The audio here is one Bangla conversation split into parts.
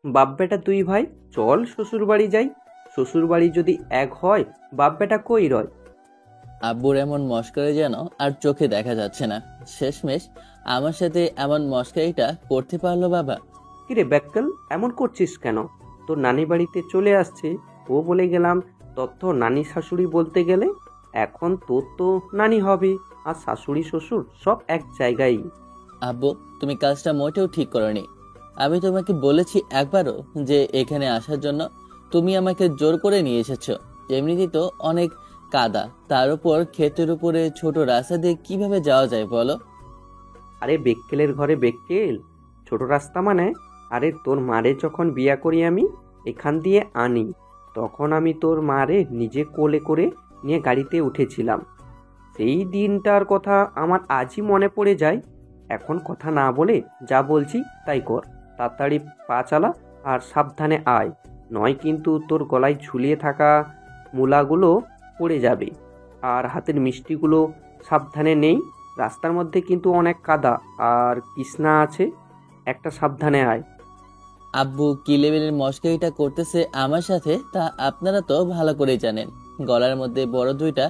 বাপ বেটা দুই ভাই, চল শ্বশুর বাড়ি যাই। শ্বশুর বাড়ি যদি এক হয়, বাপ বেটা কই রয়? আব্বুর এমন মস্করা যেন আর চোখে দেখা যাচ্ছে না। শেষমেশ আমার সাথে এমন মস্কারিটা করতে পারলো বাবা। কিরে ব্যাককেল, এমন করছিস কেন? তোর নানি বাড়িতে চলে আসছে, ও বলে গেলাম। তোর নানি শাশুড়ি বলতে গেলে এখন তোর তো নানি হবে, আর শাশুড়ি শ্বশুর সব এক জায়গায়। আব্বু, তুমি কাজটা মোটেও ঠিক করনি। আমি তোমাকে বলেছি একবারও যে এখানে আসার জন্য? তুমি আমাকে জোর করে নিয়ে এসেছো। এমনিতেই তো অনেক কাদা, তার উপর ক্ষেতের উপরে ছোট রাস্তা দিয়ে কিভাবে যাওয়া যায় বলো? আরে বেক্কেলের ঘরে বেক্কেল, ছোট রাস্তা মানে? আরে তোর মারে যখন বিয়া করি আমি এখান দিয়ে আনি, তখন আমি তোর মারে নিজে কোলে করে নিয়ে গাড়িতে উঠেছিলাম। সেই দিনটার কথা আমার আজই মনে পড়ে যায়। এখন কথা না বলে যা বলছি তাই কর। তাড়াতাড়ি পা চালা আর সাবধানে আয়, নয় কিন্তু তোর গলায় ঝুলিয়ে থাকা মূলাগুলো পড়ে যাবে। আর হাতের মিষ্টিগুলো সাবধানে নেই, রাস্তার মধ্যে কিন্তু অনেক কাদা আর কৃষ্ণা আছে, একটা সাবধানে আয়। আব্বু কি লেভেলের মস্কারিটা করতেছে আমার সাথে তা আপনারা তো ভালো করেই জানেন। গলার মধ্যে বড় দুইটা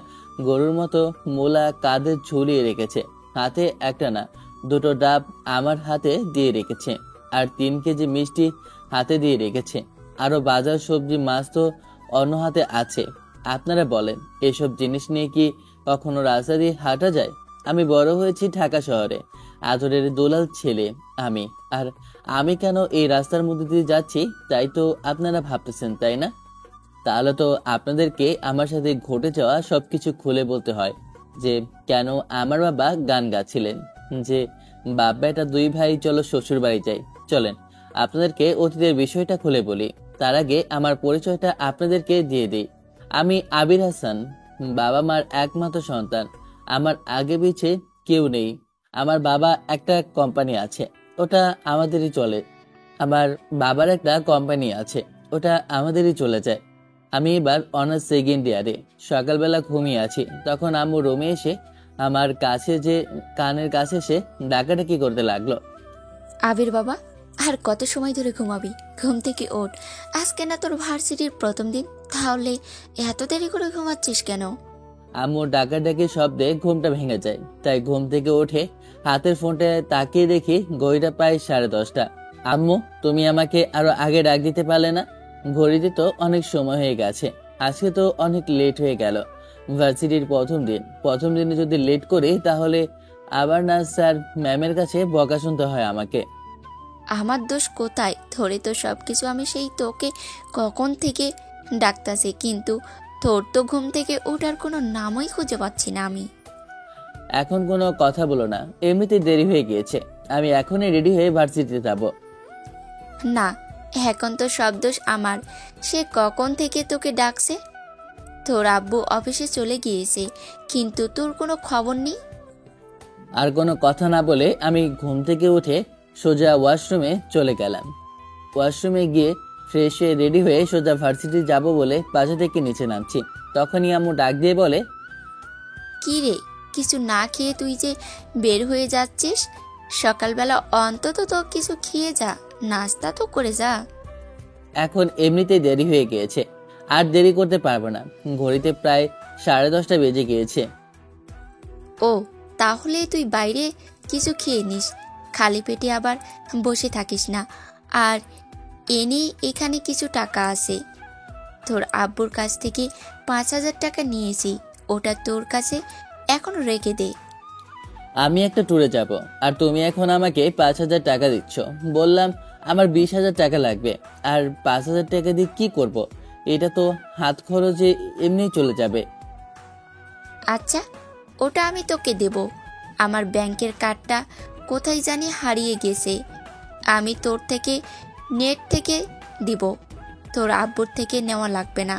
গরুর মতো মোলা কাঁধে ঝুলিয়ে রেখেছে। হাতে একটা না, দুটো ডাব আমার হাতে দিয়ে রেখেছে। আর 3 কেজি মিষ্টি হাতে দিয়ে রেখেছে। আরো বাজার সবজি মাছ তো অন্য হাতে আছে। আপনারা বলেন, এসব জিনিস নিয়ে কি কখনো রাস্তা দিয়ে হাঁটা যায়? আমি বড় হয়েছি ঢাকা শহরে, আদরের দোলাল ছেলে আমি। আর আমি কেন এই রাস্তার মধ্যে দিয়ে যাচ্ছি তাই তো আপনারা ভাবতেছেন, তাই না? তাহলে তো আপনাদেরকে আমার সাথে ঘটে যাওয়া সবকিছু খুলে বলতে হয়। যে কেন আমার বাবা গান গাচ্ছিলেন যে বাপ বেটা দুই ভাই চলো শ্বশুর বাড়ি যাই। চলেন আপনাদেরকে অতীতের বিষয়টা খুলে বলি। তার আগে আমার পরিচয়টা আপনাদেরকে দিয়ে দিই। আমি আবির হাসান, বাবা মার একমাত্র সন্তান। আমার আগে পিছে কেউ নেই। আমার বাবা একটা কোম্পানি আছে, ওটা আমাদেরই চলে। আমার বাবার একটা কোম্পানি আছে, ওটা আমাদেরই চলে যায়। আমি এবার অনার্স সেকেন্ড ইয়ারে। সকালবেলা ঘুমিয়ে আছি, তখন আম্মু রুমে এসে আমার কাছে যে কানের কাছে এসে ডাকাডাকি করতে লাগলো। আবির বাবা, আর কত সময় ধরে ঘুমাবি? ঘুম থেকে ওঠ, আজকে না তোর ভার্সিটির প্রথম দিন, তাহলে এত দেরি করে ঘুমাচ্ছিস কেন? আম্মু ডাকাডাকি শব্দে ঘুমটা ভেঙে যায়, তাই ঘুম থেকে উঠে হাতের ফোনটা তাকিয়ে দেখি ঘড়িটা প্রায় 10:30। আম্মু, তুমি আমাকে আরো আগে ডাক দিতে পারলে না? ঘড়িতে তো অনেক সময় হয়ে গেছে। আজকে তো অনেক লেট হয়ে গেল। ভার্সিটির প্রথম দিন, প্রথম দিনে যদি লেট করি তাহলে আবার না স্যার ম্যামের কাছে বকা শুনতে হয় আমাকে। আমার দোষ কোথায়? ধরে তো সবকিছু আমি সেই তোকে কখন থেকে ডাকতাছি, কিন্তু তোর তো ঘুম থেকে ওঠার কোনো নামই খুঁজে পাচ্ছি না আমি। এখন কোনো কথা বলো না, এমনিতে দেরি হয়ে গিয়েছে। আমি এখনই রেডি হয়ে ভার্সিটিতে যাব। না, এখন তো সব দোষ আমার। সে কখন থেকে তোকে ডাকছে? তোর আব্বু অফিসে চলে গিয়েছে, কিন্তু তোর কোনো খবর নেই। আর কোনো কথা না বলে আমি ঘুম থেকে উঠে সোজা ওয়াশরুমে চলে গেলাম। ওয়াশরুমে গিয়ে ফ্রেশ হয়ে রেডি হয়ে সোজা ভার্সিটি যাব বলে বাসা থেকে নিচে নামছি, তখনই আম্মু ডাক দিয়ে বলে, কি রে, কিছু না খেয়ে তুই যে বের হয়ে যাচ্ছিস? সকালবেলা অন্তত তো কিছু খেয়ে যা, নাস্তা তো করে যা। এখন এমনিতেই দেরি হয়ে গিয়েছে, আর দেরি করতে পারবো না। ঘড়িতে প্রায় 10:30 বেজে গিয়েছে। ও, তাহলে তুই বাইরে কিছু খেয়ে নিস, খালি পেটে আবার বসে থাকিস না। আর এনে এখানে কিছু টাকা আছে, তোর আব্বুর কাছ থেকে 5,000 টাকা নিয়েছি, ওটা তোর কাছে এখনো রেখে দে। আমি একটা ট্যুরে যাব, আর তুমি এখন আমাকে 5,000 টাকা দিচ্ছ। বললাম আমার 20,000 টাকা লাগবে। আর 5,000 টাকা দিয়ে কি করব? এটা তো হাত খরচে এমনি চলে যাবে। আচ্ছা, ওটা আমি তোকে দেব। আমার ব্যাংকের কার্ডটা কোথায় জানি হারিয়ে গেছে, আমি তোর থেকে নেট থেকে দিব, তোর আব্বুর থেকে নেওয়া লাগবে না।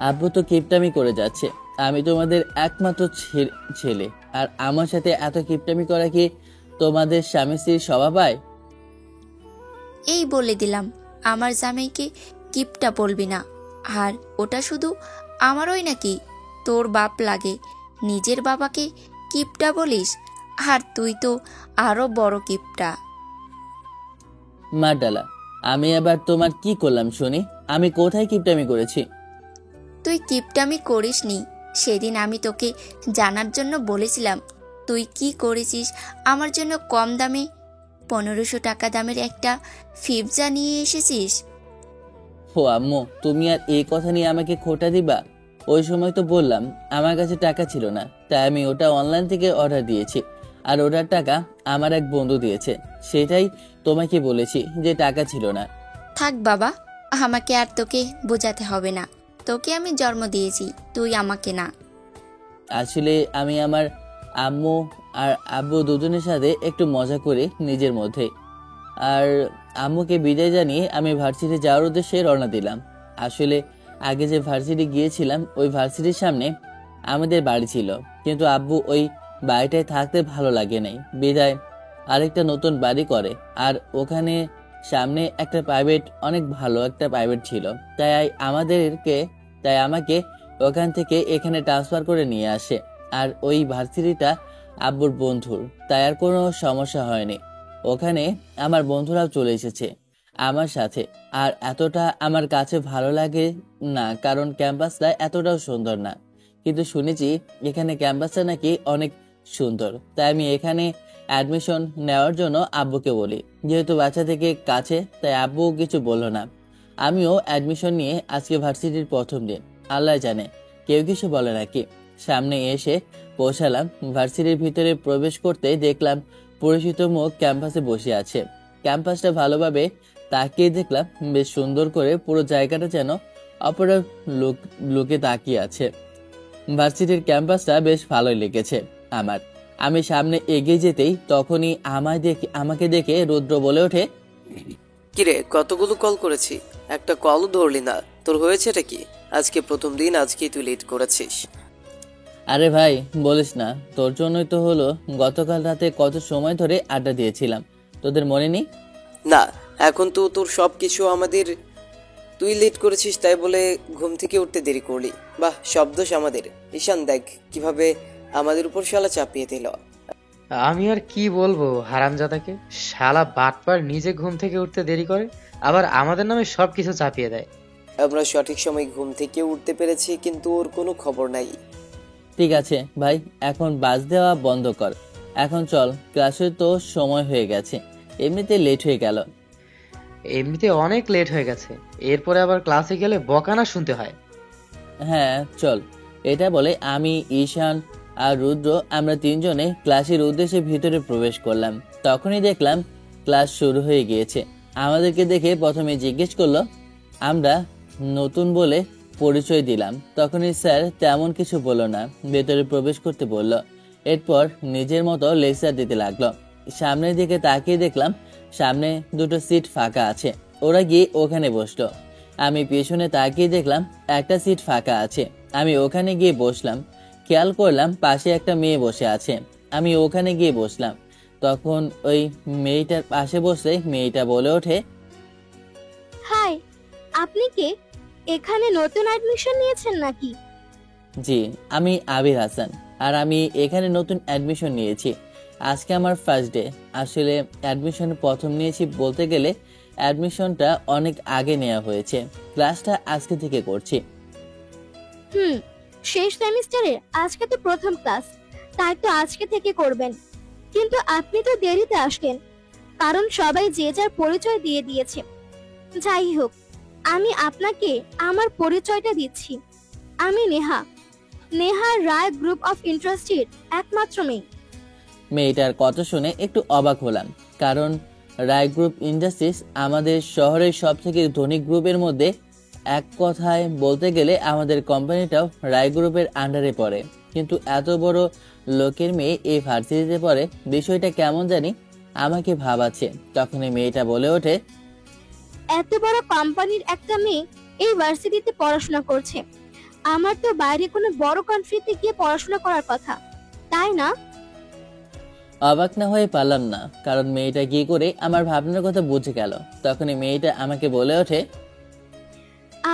আব্বু তো কিপটামি করে যাচ্ছে। আমি তোমাদের একমাত্র ছেলে, আর আমার সাথে এত কিপটামি করা কি তোমাদের স্বামী স্ত্রীর স্বভাব হয়? এই বলে দিলাম, আমার জামাইকে কিপটা বলবি না। আর ওটা শুধু আমারই নাকি, তোর বাপ লাগে, নিজের বাবাকে কিপটা বলিস? আর তুই তো আরো বড় কিপটা। মার ডালা। আমি আবার তোমার কি করলাম শুনি? আমি কোথায় কিপটামি করেছি? তুই কিপটামি করিসনি। সেদিন আমি তোকে জানার জন্য বলেছিলাম তুই কি করেছিস। আমার জন্য কম দামে 1500 টাকা দামের একটা ফিবজা নিয়ে এসেছিস। ও আম্মু, তুমি আর এই কথা নিয়ে আমাকে খোঁটা দিবা? ওই সময় তো বললাম আমার কাছে টাকা ছিল না, তাই আমি ওটা অনলাইন থেকে অর্ডার দিয়েছি। আর ওটার টাকা আমার এক বন্ধু দিয়েছে, সেটাই তোমাকে বলেছি যে টাকা ছিল না। থাক বাবা, আমাকে আর তোকে বোঝাতে হবে না। তোকে আমি জন্ম দিয়েছি, তুই আমাকে না। আসলে আমি আমার আম্মু আর আব্বু দুজনের সাথে একটু মজা করি নিজের মধ্যে। আর আম্মুকে বিদায় জানিয়ে আমি ভার্সিটি যাওয়ার উদ্দেশ্যে রওনা দিলাম। আসলে আগে যে ভার্সিটি গিয়েছিলাম ওই ভার্সিটির সামনে আমাদের বাড়ি ছিল, কিন্তু আব্বু ওই বাড়িটায় থাকতে ভালো লাগে নাই, বিদায় আরেকটা নতুন বাড়ি করে। আর ওখানে সামনে একটা প্রাইভেট, অনেক ভালো একটা প্রাইভেট ছিল, তাই আমাকে ওখান থেকে এখানে ট্রান্সফার করে নিয়ে আসে। আর ওই ভার্সিটিটা আব্বুর বন্ধুর, তাই আর কোনো সমস্যা হয়নি। ওখানে আমার বন্ধুরাও চলে এসেছে আমার সাথে। আর এতটা আমার কাছে ভালো লাগে না, কারণ ক্যাম্পাসটা এতটাও সুন্দর না। কিন্তু শুনেছি এখানে ক্যাম্পাসটা নাকি অনেক সুন্দর, তাই আমি এখানে অ্যাডমিশন নেওয়ার জন্য আব্বুকে বলি। যেহেতু বাচ্চা থেকে কাছে, তাই আব্বু কিছু বললো না। আমিও অ্যাডমিশন নিয়ে আজকে ভার্সিটির প্রথম দিন। আল্লাহ জানে কেউ কিছু বলে নাকি। সামনে এসে পৌঁছালাম। ভার্সিটির ভিতরে প্রবেশ করতে দেখলাম পরিচিত মুখ ক্যাম্পাসে বসে আছে। ক্যাম্পাসটা ভালোভাবে তাকিয়ে দেখলাম বেশ সুন্দর করে, পুরো জায়গাটা যেন অপরাধ লোকে তাকিয়ে আছে। ভার্সিটির ক্যাম্পাসটা বেশ ভালোই লেগেছে আমার। আমি সামনে এগিয়ে যেতেই তখনই আমাকে দেখে রুদ্র বলে ওঠে, কিরে, কতগুলো কল করেছি, একটা কলও ধরলি না। তোর হয়েছেটা কি? আজকে প্রথম দিন, আজকেই তুই লেট করেছিস। আরে ভাই বলিস না, তোর জন্যই তো হলো। গতকাল রাতে কত সময় ধরে আড্ডা দিয়েছিলাম, তোদের মনে নেই? না, এখন তো তোর সব কিছু আমাদের। তুই লেট করেছিস তাই বলে ঘুম থেকে উঠতে দেরি করলি। বাহ, সব দোষ আমাদের। ঈশান দেখ কিভাবে আমাদের উপর শালা চাপিয়ে দিল। আমি আর কি বলবো হারামজাদাকে, শালা বাটপার নিজে ঘুম থেকে উঠতে দেরি করে, আবার আমাদের নামে সবকিছু চাপিয়ে দেয়। আমরা সঠিক সময় ঘুম থেকে উঠতে পেরেছি, কিন্তু ওর কোনো খবর নাই। ঠিক আছে ভাই, এখন বাস দেওয়া বন্ধ কর। এখন চল, ক্লাসে তো সময় হয়ে গেছে, এমনিতে লেট হয়ে গেল। এমনিতে অনেক লেট হয়ে গেছে, এরপরে আবার ক্লাসে গেলে বকানা শুনতে হয়। হ্যাঁ চল। এটা বলে আমি, ঈশান আর রুদ্র আমরা তিনজনে ক্লাসের উদ্দেশ্যে ভিতরে প্রবেশ করলাম। তখনই দেখলাম ক্লাস শুরু হয়ে গিয়েছে। আমাদেরকে দেখে প্রথমে জিজ্ঞেস করলো, আমরা নতুন বলে পরিচয় দিলাম। তখনই স্যার তেমন কিছু বললো না, ভেতরে প্রবেশ করতে বলল। এরপর নিজের মতো লেকচার দিতে লাগলো। সামনের দিকে তাকিয়ে দেখলাম সামনে দুটো সিট ফাঁকা আছে, ওরা গিয়ে ওখানে বসলো। আমি পেছনে তাকিয়ে দেখলাম একটা সিট ফাঁকা আছে, আমি ওখানে গিয়ে বসলাম। খেয়াল করলাম পাশে একটা মেয়ে বসে আছে, আমি ওখানে গিয়ে বসলাম। তখন ওই মেয়েটার পাশে বসে মেয়েটা বলে ওঠে, হাই, আপনি কে? এখানে নতুন অ্যাডমিশন নিয়েছেন নাকি? জি, আমি আবির হাসান, আর আমি এখানে নতুন অ্যাডমিশন নিয়েছি। আজকে আমার ফার্স্ট ডে। আসলে অ্যাডমিশন প্রথম নিয়েছি বলতে গেলে, অ্যাডমিশনটা অনেক আগে নেওয়া হয়েছে, ক্লাসটা আজকে থেকে করছি। শেষ সেমিস্টারে আজকে তো প্রথম ক্লাস, তাই তো আজকে থেকে করবেন। কিন্তু আপনি তো দেরিতে আসলেন, কারণ সবাই যে যার পরিচয় দিয়ে দিয়েছে। যাই হোক, আমি আপনাকে আমার পরিচয়টা দিচ্ছি। আমি নেহা রায় গ্রুপ অফ ইন্টারেস্টের একমাত্র মেয়ে। মেয়েটার কথা শুনে একটু অবাক হলাম, কারণ রায় গ্রুপ ইন্ডাস্ট্রিজ আমাদের শহরের সব থেকে ধনী গ্রুপের মধ্যে। এক কথায় বলতে গেলে আমাদের কোম্পানিটাও রায় গ্রুপের আন্ডারে পড়ে, কিন্তু এত বড় লোকের মেয়ে এই ভার্সিটিতে পড়ে, বিষয়টা কেমন জানি আমাকে ভাবাচ্ছে। তখনই মেয়েটা বলে ওঠে, এত বড় কোম্পানির একটা মেয়ে এই ভার্সিটিতে পড়াশোনা করছে। আমার তো বাইরে কোনো বড় কান্ট্রিতে গিয়ে পড়াশোনা করার কথা, তাই না? অবাক না হয়ে পারলাম না, কারণ মেয়েটা কি করে আমার ভাবনার কথা বুঝে গেল। তখনই মেয়েটা আমাকে বলে ওঠে,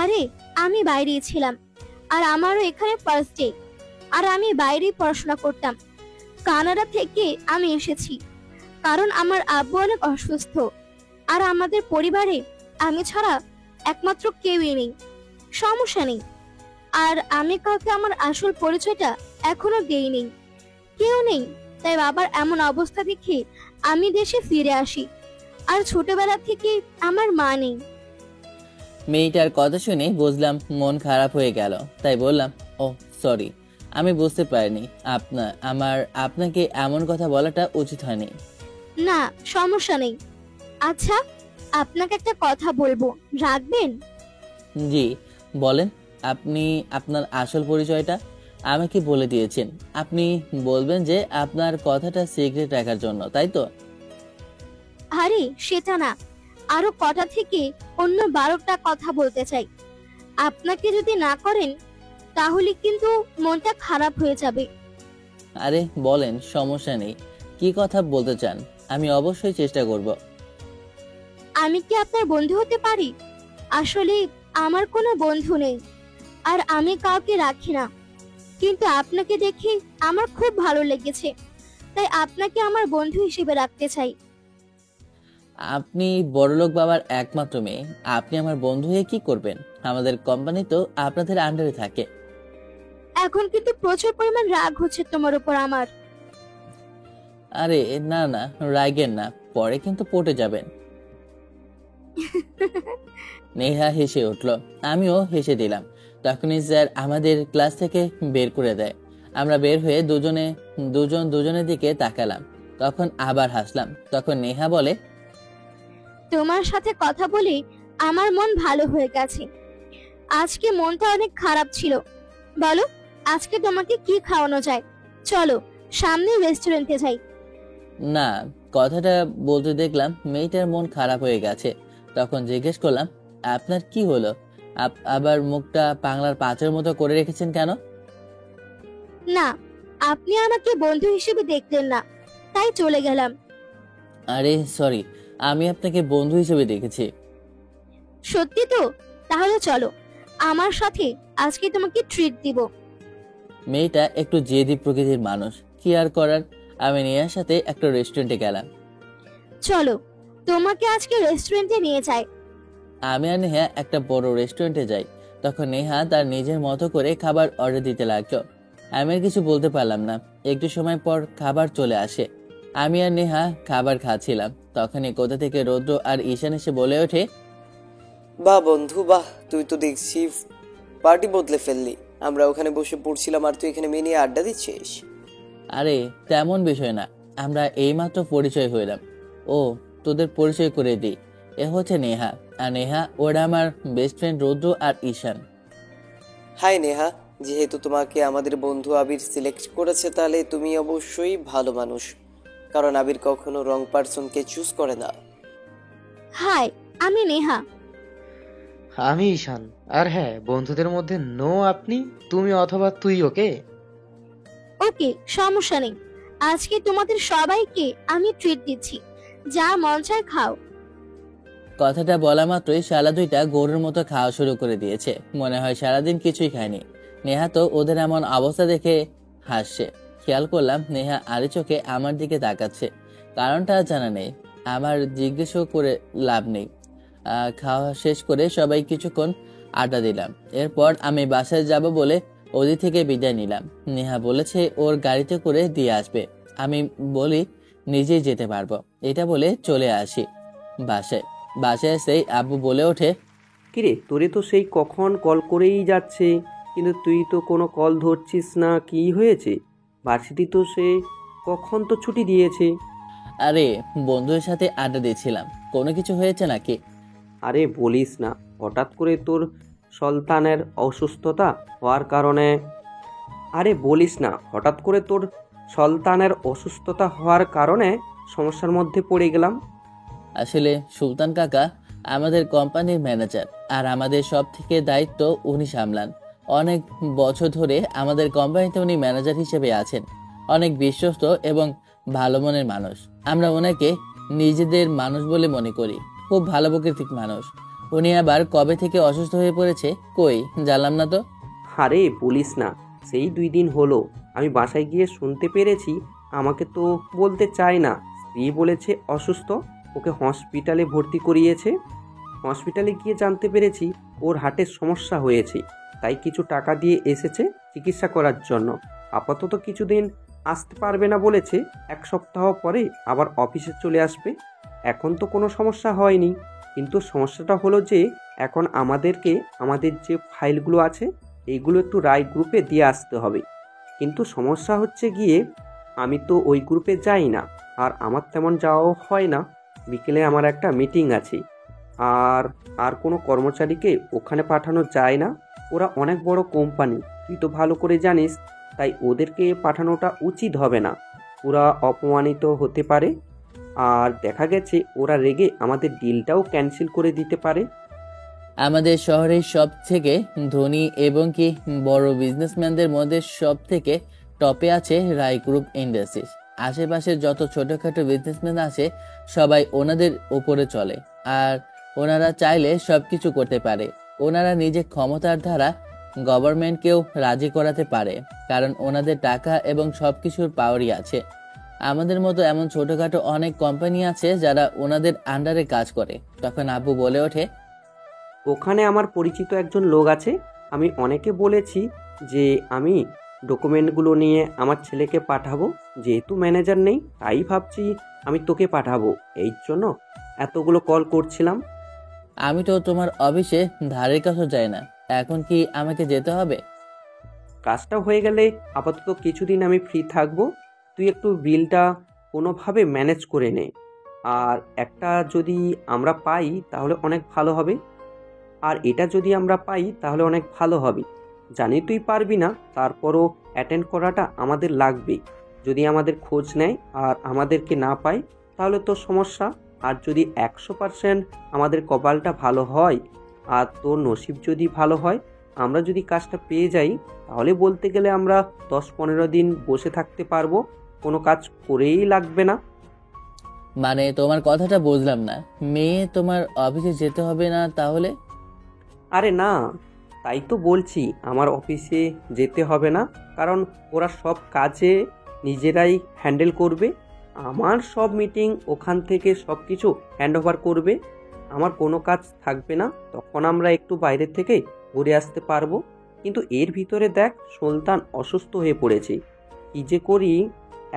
আরে আমি বাইরেই ছিলাম, আর আমারও এখানে ফার্স্ট ডে। আর আমি বাইরেই পড়াশোনা করতাম। কানাডা থেকে আমি এসেছি, কারণ আমার আব্বু অনেক অসুস্থ, আর আমাদের পরিবারে আমি ছাড়া একমাত্র কেউই নেই। সমস্যা নেই। আর আমি কাউকে আমার আসল পরিচয়টা এখনো দেইনি। কেউ নেই, তাই বাবার এমন অবস্থা দেখে আমি দেশে ফিরে আসি। আর ছোটবেলা থেকে আমার মা নেই। মেয়েটার কথা শুনে বুঝলাম মন খারাপ হয়ে গেল, তাই বললাম, ও সরি, আমি বুঝতে পারিনি। আপনাকে এমন কথা বলাটা উচিত হয়নি। না, সমস্যা নেই। আচ্ছা, আপনাকে একটা কথা বলবো, রাখবেন? জি বলেন। আপনি আপনার আসল পরিচয়টা আমাকে বলে দিয়েছেন। আপনি বলবেন যে আপনার কথাটা সিক্রেট রাখার জন্য, তাই তো? আরে সেটা না, আরো কটা থেকে অন্য 12টা কথা বলতে চাই। আপনাকে যদি না করেন তাহলে কিন্তু মনটা খারাপ হয়ে যাবে। আরে বলেন, সমস্যা নেই। কি কথা বলতে চান? আমি অবশ্যই চেষ্টা করব। আমি কি আপনার বন্ধু হতে পারি? আসলে আমার কোনো বন্ধু নেই, আর আমি কাউকে রাখি না। কিন্তু আপনাকে দেখে আমার খুব ভালো লেগেছে, তাই আপনাকে আমার বন্ধু হিসেবে রাখতে চাই। আপনি বড়লোক বাবার একমাত্র মেয়ে, আপনি আমার বন্ধু হয়ে কি করবেন? আমাদের কোম্পানি তো আপনাদের আন্ডারে থাকে। এখন কিন্তু প্রচুর পরিমাণ রাগ হচ্ছে তোমার উপর আমার। আরে না না, রাগেন না, পরে কিন্তু পটে যাবেন। নেহা হেসে উঠল, আমিও হেসে দিলাম। তখনই স্যার আমাদের ক্লাস থেকে বের করে দেয়। আমরা বের হয়ে দুজনের দিকে তাকালাম। তখন আবার হাসলাম। তখন নেহা বলে, তোমার সাথে কথা বলে আমার মন ভালো হয়ে গেছে। আজকে মনটা অনেক খারাপ ছিল। বলো, আজকে তোমাকে কি খাওয়ানো যায়? চলো সামনে রেস্টুরেন্টে যাই। না, কথাটা বলতে দেখলাম মেয়েটার মন খারাপ হয়ে গেছে। তখন জিজ্ঞেস করলাম, আপনার কি হলো? আবার মুখটা বাংলার পাঁচের মতো করে রেখেছেন কেন? না, আপনি আমাকে বন্ধু হিসেবে দেখলেন না, তাই চলে গেলাম। আরে সরি, আমি আপনাকে বন্ধু হিসেবে দেখেছি। সত্যি তো? তাহলে চলো, আমার সাথে আজকে তোমাকে ট্রিট দিব। মেয়েটা একটু জেদি প্রকৃতির মানুষ, কি আর করার। আমি নেহার সাথে একটা রেস্টুরেন্টে গেলাম। চলো, তোমাকে আজকে রেস্টুরেন্টে নিয়ে যাই। আমি আর নেহা একটা বড় রেস্টুরেন্টে যাই। তখন নেহা তার নিজের মতো করে খাবার অর্ডার দিতে লাগলো। আমি আর কিছু বলতে পারলাম না। একটু সময় পর খাবার চলে আসে। আমি আর নেহা খাবার খাচ্ছিলাম। তখনই কোথা থেকে রৌদ্র আর ঈশান এসে বলে ওঠে, বাহ বন্ধু বাহ, তুই তো দেখছি পার্টি বদলে ফেললি। আমরা ওখানে বসে পড়ছিলাম আর তুই এখানে মেয়ে নিয়ে আড্ডা দিচ্ছিস। আরে তেমন বিষয় না, আমরা এইমাত্র পরিচয় হইলাম। ও, তোদের পরিচয় করে দিই, এ হচ্ছে নেহা। আর নেহা ওরা আমার বেস্ট ফ্রেন্ড রৌদ্র আর ঈশান। হাই নেহা, যেহেতু তোমাকে আমাদের বন্ধু আবির সিলেক্ট করেছে তাহলে তুমি অবশ্যই ভালো মানুষ, কারণ আবির কখনো রং পার্সনকে চুজ করে না। হাই, আমি নেহা। আমি ঈশান। আর হ্যাঁ, বন্ধুদের মধ্যে নো আপনি, তুমি অথবা তুই, ওকে? ওকে, সমস্যা নেই। আজকে তোমাদের সবাইকে আমি ট্রিট দিচ্ছি, যা মন চায় খাও। কথাটা বলা মাত্রই শালা দুইটা গরুর মতো খাওয়া শুরু করে দিয়েছে। মনে হয় সারাদিন কিছুই খায়নি। নেহা তো ওদের এমন অবস্থা দেখে হাসছে। খেয়াল করলাম নেহা আড়ি চোখে আমার দিকে তাকাচ্ছে। কারণটা জানা নেই, আমার জিজ্ঞেসও করে লাভ নেই। খাওয়া শেষ করে সবাই কিছুক্ষণ আড্ডা দিলাম। এরপর আমি বাসায় যাব বলে ওদিক থেকে বিদায় নিলাম। নেহা বলেছে ওর গাড়িতে করে দিয়ে আসবে। আমি বলি নিজেই যেতে পারবো। এটা বলে চলে আসি বাসায়। বাসায় এসেই আব্বু বলে ওঠে, কিরে, তোরে তো সেই কখন কল করেই যাচ্ছে, কিন্তু তুই তো কোনো কল ধরছিস না, কি হয়েছে? ভার্সিটি তো সে কখন তো ছুটি দিয়েছে। আরে বন্ধুদের সাথে আড্ডা দিচ্ছিলাম, কোনো কিছু হয়েছে নাকি? আরে বলিস না, হঠাৎ করে তোর সন্তানের অসুস্থতা হওয়ার কারণে সমস্যার মধ্যে পড়ে গেলাম। আসলে সুলতান কাকা আমাদের কোম্পানির ম্যানেজার, আর আমাদের সব থেকে দায়িত্ব উনি সামলান। অনেক বছর ধরে আমাদের কোম্পানিতে উনি ম্যানেজার হিসেবে আছেন। অনেক বিশ্বস্ত এবং ভালো মনের মানুষ। আমরা ওনাকে নিজেদের মানুষ বলে মনে করি। খুব ভালো প্রকৃতির মানুষ। উনি আবার কবে থেকে অসুস্থ হয়ে পড়েছে কই জানলাম না তো। আরে বলিস না, সেই 2 দিন হলো আমি বাসায় গিয়ে শুনতে পেরেছি। আমাকে তো বলতে চায় না, স্ত্রী বলেছে অসুস্থ, ওকে হসপিটালে ভর্তি করিয়েছে। হসপিটালে গিয়ে জানতে পেরেছি ওর হার্টের সমস্যা হয়েছে, তাই কিছু টাকা দিয়ে এসেছে চিকিৎসা করার জন্য। আপাতত কিছুদিন আসতে পারবে না বলেছে, 1 সপ্তাহ পরে আবার অফিসে চলে আসবে। এখন তো কোনো সমস্যা হয়নি, কিন্তু সমস্যাটা হলো যে এখন আমাদেরকে আমাদের যে ফাইলগুলো আছে এইগুলো একটু রায় গ্রুপে দিয়ে আসতে হবে। কিন্তু সমস্যা হচ্ছে গিয়ে আমি তো ওই গ্রুপে যাই না, আর আমার তেমন যাওয়াও হয় না। বিকেলে আমার একটা মিটিং আছে, আর আর কোনো কর্মচারীকে ওখানে পাঠানো যায় না। ওরা অনেক বড় কোম্পানি, তুই তো ভালো করে জানিস, তাই ওদেরকে পাঠানোটা উচিত হবে না। ওরা অপমানিত হতে পারে, আর দেখা গেছে ওরা রেগে আমাদের ডিলটাও ক্যান্সেল করে দিতে পারে। আমাদের শহরের সব থেকে ধনী এবং কি বড় বিজনেসম্যানদের মধ্যে সব থেকে টপে আছে রায় গ্রুপ ইন্ডাস্ট্রিজ। আশেপাশে যত ছোটখাটো বিজনেসম্যান আছে সবাই ওনাদের উপরে চলে, আর ওনারা চাইলে সবকিছু করতে পারে। ওনারা নিজের ক্ষমতার দ্বারা গভর্নমেন্টকেও রাজি করাতে পারে, কারণ ওনাদের টাকা এবং সবকিছুর পাওয়ারই আছে। আমাদের মতো এমন ছোটখাটো অনেক কোম্পানি আছে যারা ওনাদের আন্ডারে কাজ করে। তখন আব্বু বলে ওঠে, ওখানে আমার পরিচিত একজন লোক আছে, আমি অনেকে বলেছি যে আমি ডকুমেন্টগুলো নিয়ে আমার ছেলেকে পাঠাবো। যেহেতু ম্যানেজার নেই, তাই ভাবছি আমি তোকে পাঠাবো, এই জন্য এতগুলো কল করছিলাম। আমি তো তোমার অফিসে ধারের কাছে যাই না, এখন কি আমাকে যেতে হবে? কাজটা হয়ে গেলে আপাতত কিছুদিন আমি ফ্রি থাকবো। তুই একটু বিলটা কোনোভাবে ম্যানেজ করে নে, আর একটা যদি আমরা পাই তাহলে অনেক ভালো হবে। আর এটা যদি আমরা পাই তাহলে অনেক ভালো হবে। জানি তুই পারবি না, তারপরও অ্যাটেন্ড করাটা আমাদের লাগবে। যদি আমাদের খোঁজ নেয় আর আমাদেরকে না পায় তাহলে তো সমস্যা। আর যদি 100% আমাদের কপালটা ভালো হয় আর তোর নসিব যদি ভালো হয়, আমরা যদি কাজটা পেয়ে যাই, তাহলে বলতে গেলে আমরা 10-15 দিন বসে থাকতে পারবো, কোনো কাজ করেই লাগবে না। মানে তোমার কথাটা বুঝলাম না। মেয়ে তোমার অফিসে যেতে হবে না তাহলে? আরে না, তাই তো বলছি আমার অফিসে যেতে হবে না, কারণ ওরা সব কাজে নিজেরাই হ্যান্ডেল করবে। আমার সব মিটিং ওখান থেকে সব কিছু হ্যান্ডওভার করবে। আমার কোনো কাজ থাকবে না, তখন আমরা একটু বাইরে থেকে ঘুরে আসতে পারবো। কিন্তু এর ভিতরে দেখ, সুলতান অসুস্থ হয়ে পড়েছে, কী যে করি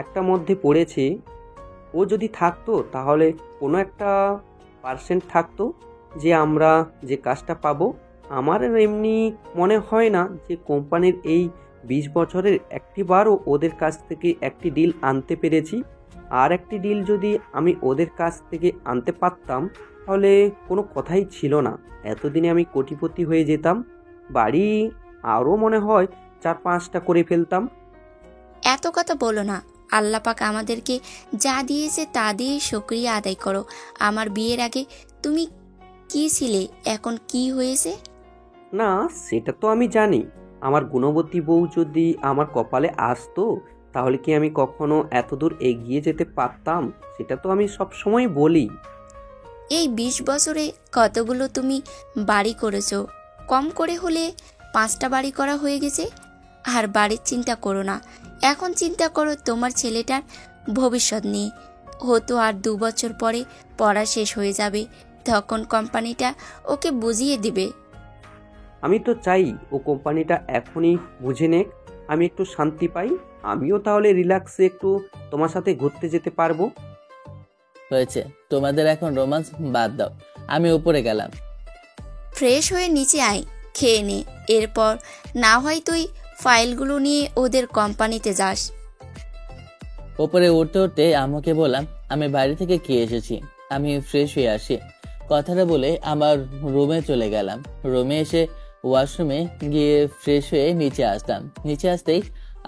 একটা মধ্যে পড়েছে। ও যদি থাকতো তাহলে কোনো একটা পার্সেন্ট থাকতো যে আমরা যে কাজটা পাবো। আমার এমনি মনে হয় না যে কোম্পানির এই 20 বছরের একটিবারও ওদের কাছ থেকে একটি ডিল আনতে পেরেছি। আর একটি ডিল যদি আমি ওদের কাছ থেকে আনতে পারতাম তাহলে কোনো কথাই ছিল না, এতদিনে আমি কোটিপতি হয়ে যেতাম, বাড়ি আরও মনে হয় 4-5টা করে ফেলতাম। এত কথা বলো না, আল্লাহ পাক আমাদেরকে যা দিয়েছে তা দিয়ে শুকরিয়া আদায় করো। আমার বিয়ের আগে তুমি কি ছিলে, এখন কি হয়েছে? না, সেটা তো আমি জানি। আমার গুণবতী বউ যদি আমার কপালে আসতো তাহলে কি আমি কখনো এত দূর এগিয়ে যেতে পারতাম? সেটা তো আমি সব সময় বলি। এই 20 বছরে কতগুলো তুমি বাড়ি করেছো? কম করে হলে 5টা বাড়ি করা হয়ে গেছে। আর বাড়ির চিন্তা করো না, এখন চিন্তা করো তোমার ছেলেটার ভবিষ্যৎ নিয়ে। হয়তো আর 2 বছর পরে পড়া শেষ হয়ে যাবে, তখন কোম্পানিটা ওকে বুঝিয়ে দিবে। আমি তো চাই ও কোম্পানিটা এখনই বুঝে নেক, আমি একটু শান্তি পাই, আমিও তাহলে রিল্যাক্সে একটু তোমার সাথে ঘুরতে যেতে পারবো। হয়েছে, তোমাদের এখন রোমান্স বাদ দাও, আমি উপরে গেলাম। ফ্রেশ হয়ে নিচে আয়, খেয়ে নে, এরপর না হয় তুই ফাইলগুলো নিয়ে ওদের কোম্পানিতে যাস। উপরে উঠতে উঠতে আম্মুকে বললাম, আমি বাড়ি থেকে খেয়ে এসেছি, আমি ফ্রেশ হয়ে আসি। কথাটা বলে আমার রুমে চলে গেলাম। রুমে এসে ওয়াশরুমে গিয়ে ফ্রেশ হয়ে নিচে আসলাম। নিচে আসতেই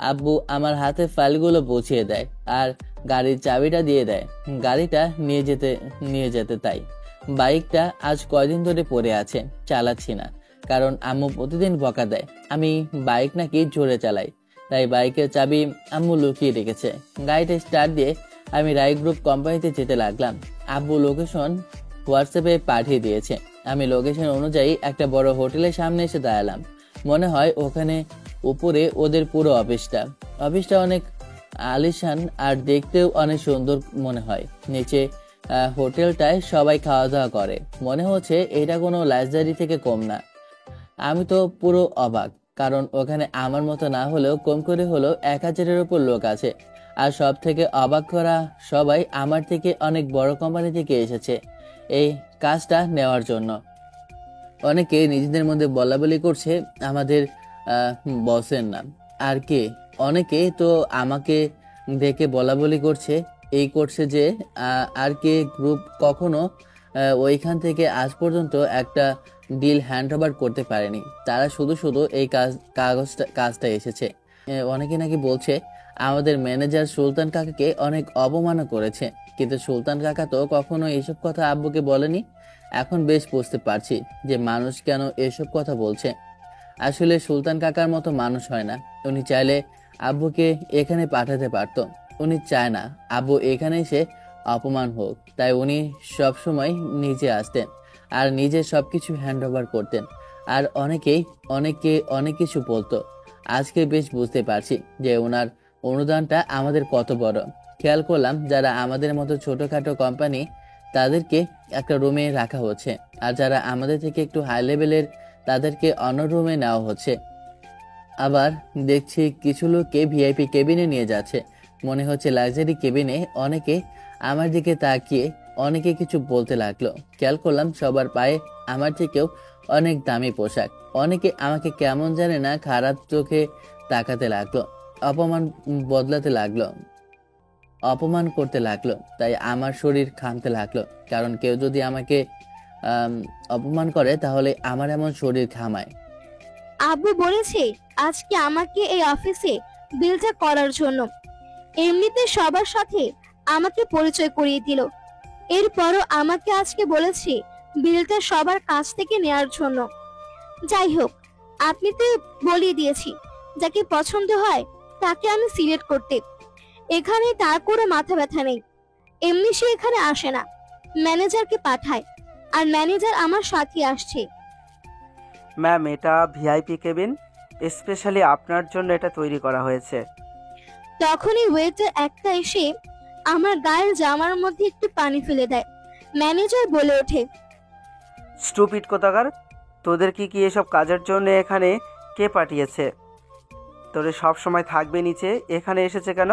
আব্বু আমার হাতে ফাইলগুলো পৌঁছিয়ে দেয় আর গাড়ির চাবিটা দিয়ে দেয় গাড়িটা নিয়ে যেতে। তাই বাইকটা আজ কয়দিন ধরে পড়ে আছে, চালাচ্ছি না, কারণ আম্মু প্রতিদিন বকা দেয় আমি বাইক নাকি জোরে চালাই। তাই বাইকের চাবি আম্মু লুকিয়ে রেখেছে। গাড়িটা স্টার্ট দিয়ে আমি রায় গ্রুপ কোম্পানিতে যেতে লাগলাম। আব্বু লোকেশন হোয়াটসঅ্যাপে পাঠিয়ে দিয়েছে। আমি লোকেশন অনুযায়ী একটা বড় হোটেলের সামনে এসে দাঁড়ালাম। মনে হয় ওখানে উপরে ওদের পুরো অফিসটা অনেক আলিশান আর দেখতেও অনেক সুন্দর মনে হয়। নিচে হোটেলটায় সবাই খাওয়া দাওয়া করে, মনে হচ্ছে এটা কোনো লাক্সারি থেকে কম না। আমি তো পুরো অবাক, কারণ ওখানে আমার মতো না হলেও কম করে হলেও 1000-এর উপর লোক আছে। আর সব থেকে অবাক করা, সবাই আমার থেকে অনেক বড় কোম্পানি থেকে এসেছে এই কাজটা নেওয়ার জন্য। অনেকে নিজেদের মধ্যে বলাবলি করছে আমাদের বসের নাম। আর কে, অনেকে তো আমাকে দেখে বলাবলি করছে যে আর কে গ্রুপ কখনো ওইখান থেকে আজ পর্যন্ত একটা ডিল হ্যান্ড ওভার করতে পারেনি, তারা শুধু শুধু এই কাজটা এসেছে। অনেকে নাকি বলছে আমাদের ম্যানেজার সুলতান কাকাকে অনেক অপমানও করেছে, কিন্তু সুলতান কাকা তো কখনো এইসব কথা আব্বুকে বলেনি। এখন বেশ বুঝতে পারছি যে মানুষ কেন এসব কথা বলছে। আসলে সুলতান কাকার মতো মানুষ হয় না। উনি চাইলে আব্বুকে এখানে পাঠাতে পারতো, উনি চায় না আব্বু এখানে এসে অপমান হোক, তাই উনি সবসময় নিজে আসতেন আর নিজে সবকিছু হ্যান্ড ওভার করতেন। আর অনেক কিছু বলতো। আজকে বেশ বুঝতে পারছি যে ওনার অনুদানটা আমাদের কত বড়। খেয়াল করলাম যারা আমাদের মতো ছোটখাটো কোম্পানি তাদেরকে একটা রুমে রাখা হচ্ছে, আর যারা আমাদের থেকে একটু হাই লেভেলের তাদেরকে অন্য রুমে নেওয়া হচ্ছে। আবার দেখছি কিছু লোককে ভিআইপি কেবিনে নিয়ে যাচ্ছে, মনে হচ্ছে লাক্সারি কেবিনে। অনেকে আমার দিকে তাকিয়ে অনেকে কিছু বলতে লাগলো। খেয়াল করলাম সবার পায়ে আমার থেকেও অনেক দামি পোশাক। অনেকে আমাকে কেমন জানে না খারাপ চোখে তাকাতে লাগলো, অপমান করতে লাগলো। তাই আমার শরীর ঘামতে লাগলো, কারণ কেউ যদি আমাকে অপমান করে তাহলে আমার এমন শরীর ঘামায়। আব্বু বলেছে আজকে আমাকে এই অফিসে বিলটা করার জন্য। এমনিতে সবার সাথে আমাকে পরিচয় করিয়ে দিল, এরপরও আমাকে আজকে বলেছে বিলটা সবার কাছ থেকে নেয়ার জন্য। যাই হোক, আপনি তো বলিয়ে দিয়েছি যাকে পছন্দ হয় তাকে আমি সিলেক্ট করতে। এখানে তার কোনো মাথা ব্যথা নেই। এমনি সে এখানে আসে না, ম্যানেজারকে পাঠায়, আর ম্যানেজার আমার সাথে আসছে। ম্যাম, এটা ভিআইপি কেবিন, স্পেশালি আপনার জন্য এটা তৈরি করা হয়েছে। তখনই ওয়েটার একটা এসে আমার গায়ের জামার মধ্যে একটু পানি ফেলে দেয়। ম্যানেজার বলে ওঠে, স্টুপিড কোথাকার, তোদের কি এসব কাজের জন্য এখানে কে পাঠিয়েছে? তোরে সব সময় থাকবে নিচে, এখানে এসেছে কেন?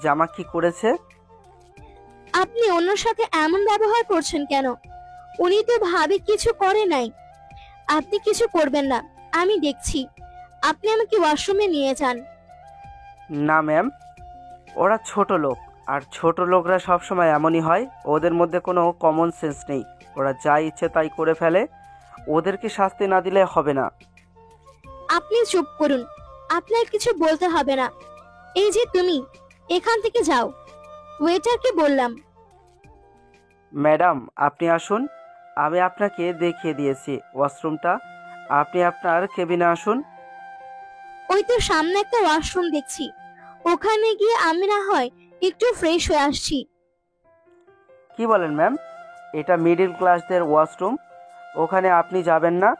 জামা কি করেছে? আপনি ওনার সাথে এমন ব্যবহার করছেন কেন? উনি তো ভাবে কিছু করে নাই। আপনি কিছু করবেন না, আমি দেখছি। আপনি আমাকে ওয়াশরুমে নিয়ে যান। না ম্যাম, ওরা ছোট লোক, আর ছোট লোকরা সবসময় এমনই হয়। ওদের মধ্যে কোনো কমন সেন্স নেই, ওরা যা ইচ্ছে তাই করে ফেলে। ওদেরকে শাস্তি না দিলে হবে না। আপনি চুপ করুন, আপনার কিছু বলতে হবে না। এই যে তুমি এখান থেকে যাও, ওয়েটারকে বললাম। ম্যাডাম, আপনি আসুন, আমি আপনাকে দেখিয়ে দিয়েছি ওয়াশরুমটা। আপনি আপনার কেবিনে আসুন। ওই তো সামনে একটা ওয়াশরুম দেখছি, ওখানে গিয়ে আমি না হয় একটু ফ্রেশ হয়ে আসছি। কি বলেন ম্যাম? এটা মিডল ক্লাসদের ওয়াশরুম, ওখানে আপনি যাবেন না।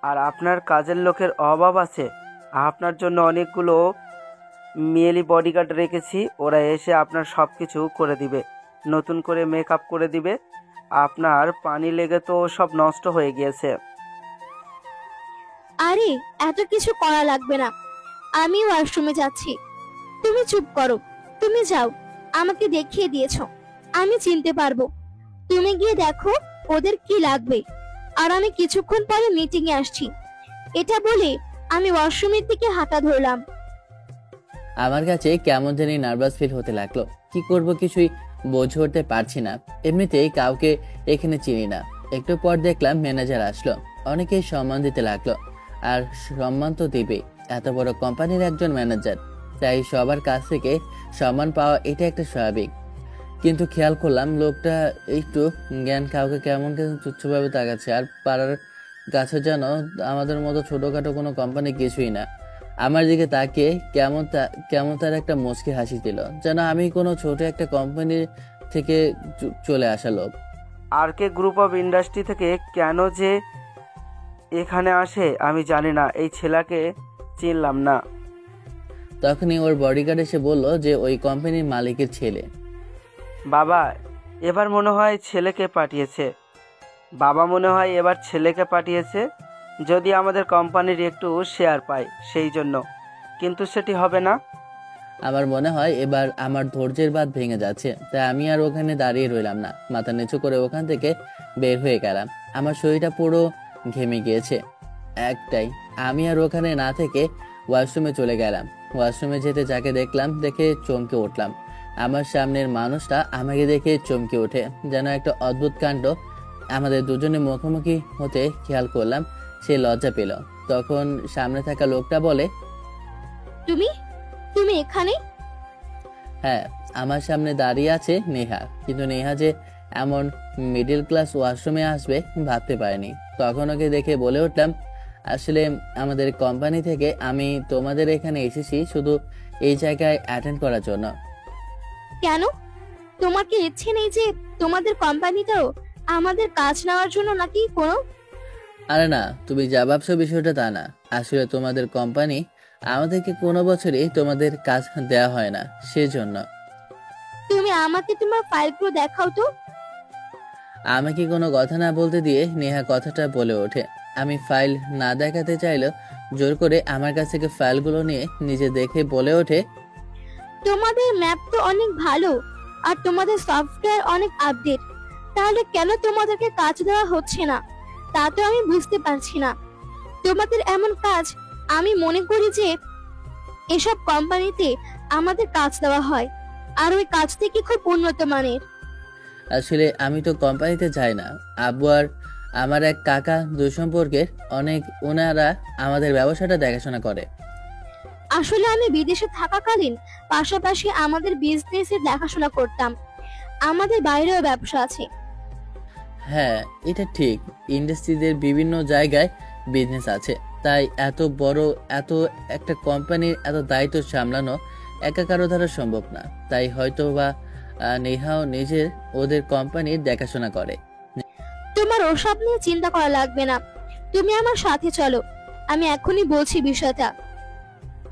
আর আপনার কাজের লোকের অভাব আছে। আপনার জন্য অনেকগুলো মেয়েলি বডিগার্ড রেখেছি, ওরা এসে আপনার সব কিছু করে দিবে, নতুন করে মেকআপ করে দিবে। আপনার পানি লেগে তো সব নষ্ট হয়ে গিয়েছে। আরে এত কিছু করা লাগবে না, আমি ওয়াশরুমে যাচ্ছি। তুমি চুপ করো, তুমি যাও, আমাকে দেখিয়ে দিয়েছো, আমি চিনতে পারবো। তুমি গিয়ে দেখো ওদের কি লাগবে, আর আমি কিছুক্ষণ পরে মিটিং এ আসছি। এটা বলে আমি ওয়াশরুমের দিকে হাঁটা ধরলাম। আমার কাছে কেমন জানি নার্ভাস ফিল হতে লাগলো। কি করব কিছুই বুঝে উঠতে পারছি না। এমনিতেই কাউকে এখানে চিনি না। একটু পর দেখলাম ম্যানেজার আসলো, অনেকেই সম্মান দিতে লাগলো। আর সম্মান তো দিবে, এত বড় কোম্পানির একজন ম্যানেজার, তাই সবার কাছ থেকে সম্মান পাওয়া এটা একটা স্বাভাবিক। কিন্তু খেয়াল করলাম লোকটা একটু জ্ঞান কাউকে কেমন তুচ্ছভাবে তাকাচ্ছে। আর পাড়ার কাছে যেন আমাদের মতো ছোটখাটো কোনো কোম্পানি কিছুই না। আমার দিকে তাকিয়ে কেমন তার একটা মুচকি হাসি দিল, যেন আমি কোনো ছোট একটা কোম্পানি থেকে চলে আসা লোক। আর কে গ্রুপ অফ ইন্ডাস্ট্রি থেকে কেন যে এখানে আসে আমি জানি না, এই ছেলেকে চিনলাম না। তখনই ওর বডিগার্ড এসে বলল যে ওই কোম্পানির মালিকের ছেলে। বাবা, এবার মনে হয় ছেলেকে পাঠিয়েছে। বাবা মনে হয় এবার ছেলেকে পাঠিয়েছে, যদি আমাদের কোম্পানির একটু শেয়ার পায় সেই জন্য। কিন্তু সেটি হবে না। আমার মনে হয় এবার আমার ধৈর্যের বাঁধ ভেঙে যাচ্ছে, তাই আমি আর ওখানে দাঁড়িয়ে রইলাম না, মাথা নিচু করে ওখান থেকে বের হয়ে গেলাম। আমার শরীরটা পুরো ঘেমে গিয়েছে। একটাই, আমি আর ওখানে না থেকে ওয়াশরুমে চলে গেলাম। ওয়াশরুমে যেতে যাকে দেখলাম দেখে চমকে উঠলাম। আমার সামনের মানুষটা আমাকে দেখে চমকে ওঠে, যেন একটা অদ্ভুত কাণ্ড। আমাদের দুজনে মুখোমুখি হতে খেয়াল করলাম সে লজ্জা পেল। তখন সামনে থাকা লোকটা বলে, তুমি তুমি এখানে? হ্যাঁ, আমার সামনে দাঁড়িয়ে আছে নেহা, কিন্তু নেহা যে এমন মিডল ক্লাস ওয়াশরুমে আসবে ভাবতে পারিনি। তখন ওকে দেখে বলে উঠলাম, আসলে আমাদের কোম্পানি থেকে আমি তোমাদের এখানে এসেছি শুধু এই জায়গায় অ্যাটেন্ড করার জন্য। কেন? তোমার কি ইচ্ছে নেই যে তোমাদের কোম্পানিতেও আমাদের কাজ নেওয়ার জন্য নাকি কোনো? আরে না, তুমি যা ভাবছো বিষয়টা তা না। আসলে তোমাদের কোম্পানি আমাদেরকে কোনো বছরই তোমাদের কাজ দেওয়া হয় না, সেজন্য। তুমি আমাকে তোমার ফাইলগুলো দেখাও তো। আমাকে কোনো কথা না বলতে দিয়ে নেহা কথাটা বলে ওঠে। আমি ফাইল না দেখাতে চাইলেও জোর করে আমার কাছ থেকে ফাইলগুলো নিয়ে নিজে দেখে বলে ওঠে, তোমাদের ম্যাপ তো অনেক ভালো আর তোমাদের সফটওয়্যার অনেক আপডেট, তাহলে কেন তোমাদেরকে কাজ দেওয়া হচ্ছে না তা তো আমি বুঝতে পারছি না। তোমাদের এমন কাজ, আমি মনে করি যে এসব কোম্পানিতে আমাদের কাজ দেওয়া হয় আর ওই কাজ থেকে খুব উন্নত মানের। আসলে আমি তো কোম্পানিতে যাই না। আব্বু আর আমার এক কাকা দুঃসম্পর্কের ওনারা আমাদের ব্যবসাটা দেখাশোনা করে। আসলে আমি বিদেশে থাকাকালীন পাশাপাশি আমাদের বিজনেসের দেখাশোনা করতাম। আমাদের বাইরেও ব্যবসা আছে। হ্যাঁ, এটা ঠিক। ইন্ডাস্ট্রিদের বিভিন্ন জায়গায় বিজনেস আছে, তাই এত একটা কোম্পানির এত দায়িত্ব সামলানো একা কারো দ্বারা সম্ভব না। তাই হয়তো বা নেহাও নিজের ওদের কোম্পানির দেখাশোনা করে। তোমার ওসব নিয়ে চিন্তা করা লাগবে না, তুমি আমার সাথে চলো, আমি এখনই বলছি বিষয়টা।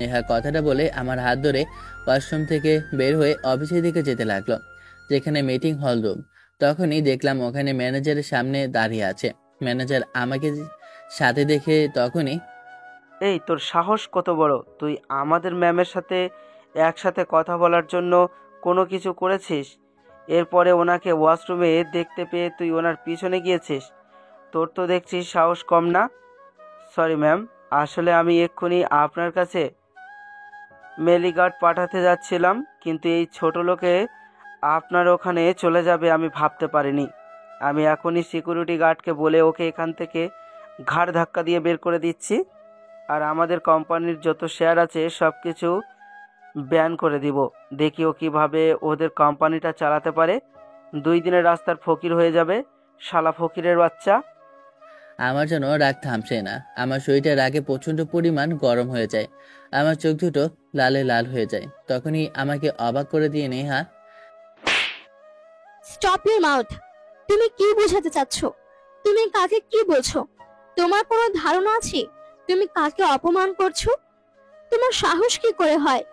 নেহা কথাটা বলে আমার হাত ধরে ওয়াশরুম থেকে বের হয়ে অফিসের দিকে যেতে লাগলো, যেখানে মিটিং হল রুম। তখনই দেখলাম ওখানে ম্যানেজারের সামনে দাঁড়িয়ে আছে। ম্যানেজার আমাকে সাথে দেখে তখনই, এই তোর সাহস কত বড়, তুই আমাদের ম্যামের সাথে একসাথে কথা বলার জন্য কোনো কিছু করেছিস? এরপরে ওনাকে ওয়াশরুমে দেখতে পেয়ে তুই ওনার পিছনে গিয়েছিস? তোর তো দেখছিস সাহস কম না। সরি ম্যাম, আসলে আমি এক্ষুনি আপনার কাছে মেলিগার্ড পাঠাতে যাচ্ছিলাম, কিন্তু এই ছোট লোকে আপনার ওখানে চলে যাবে আমি ভাবতে পারিনি। আমি এখনই সিকিউরিটি গার্ডকে বলে ওকে এখান থেকে ঘাড় ধাক্কা দিয়ে বের করে দিচ্ছি, আর আমাদের কোম্পানির যত শেয়ার আছে সব কিছু ব্যান করে দিব। দেখি ও কীভাবে ওদের কোম্পানিটা চালাতে পারে। 2 দিনের রাস্তার ফকির হয়ে যাবে, শালা ফকিরের বাচ্চা। আমার যেন রাগ থামছে না। আমার শরীরটা রাগে প্রচন্ড পরিমাণ গরম হয়ে যায়, আমার চোখ দুটো লালে লাল হয়ে যায়। তখনই আমাকে অবাক করে দিয়ে নেহা, স্টপ ইউর মাউথ। তুমি কি বোঝাতে চাচ্ছ? তুমি কাকে কি বলছো? তোমার কোনো ধারণা আছে তুমি কাকে অপমান করছো? তোমার সাহস কি করে হয়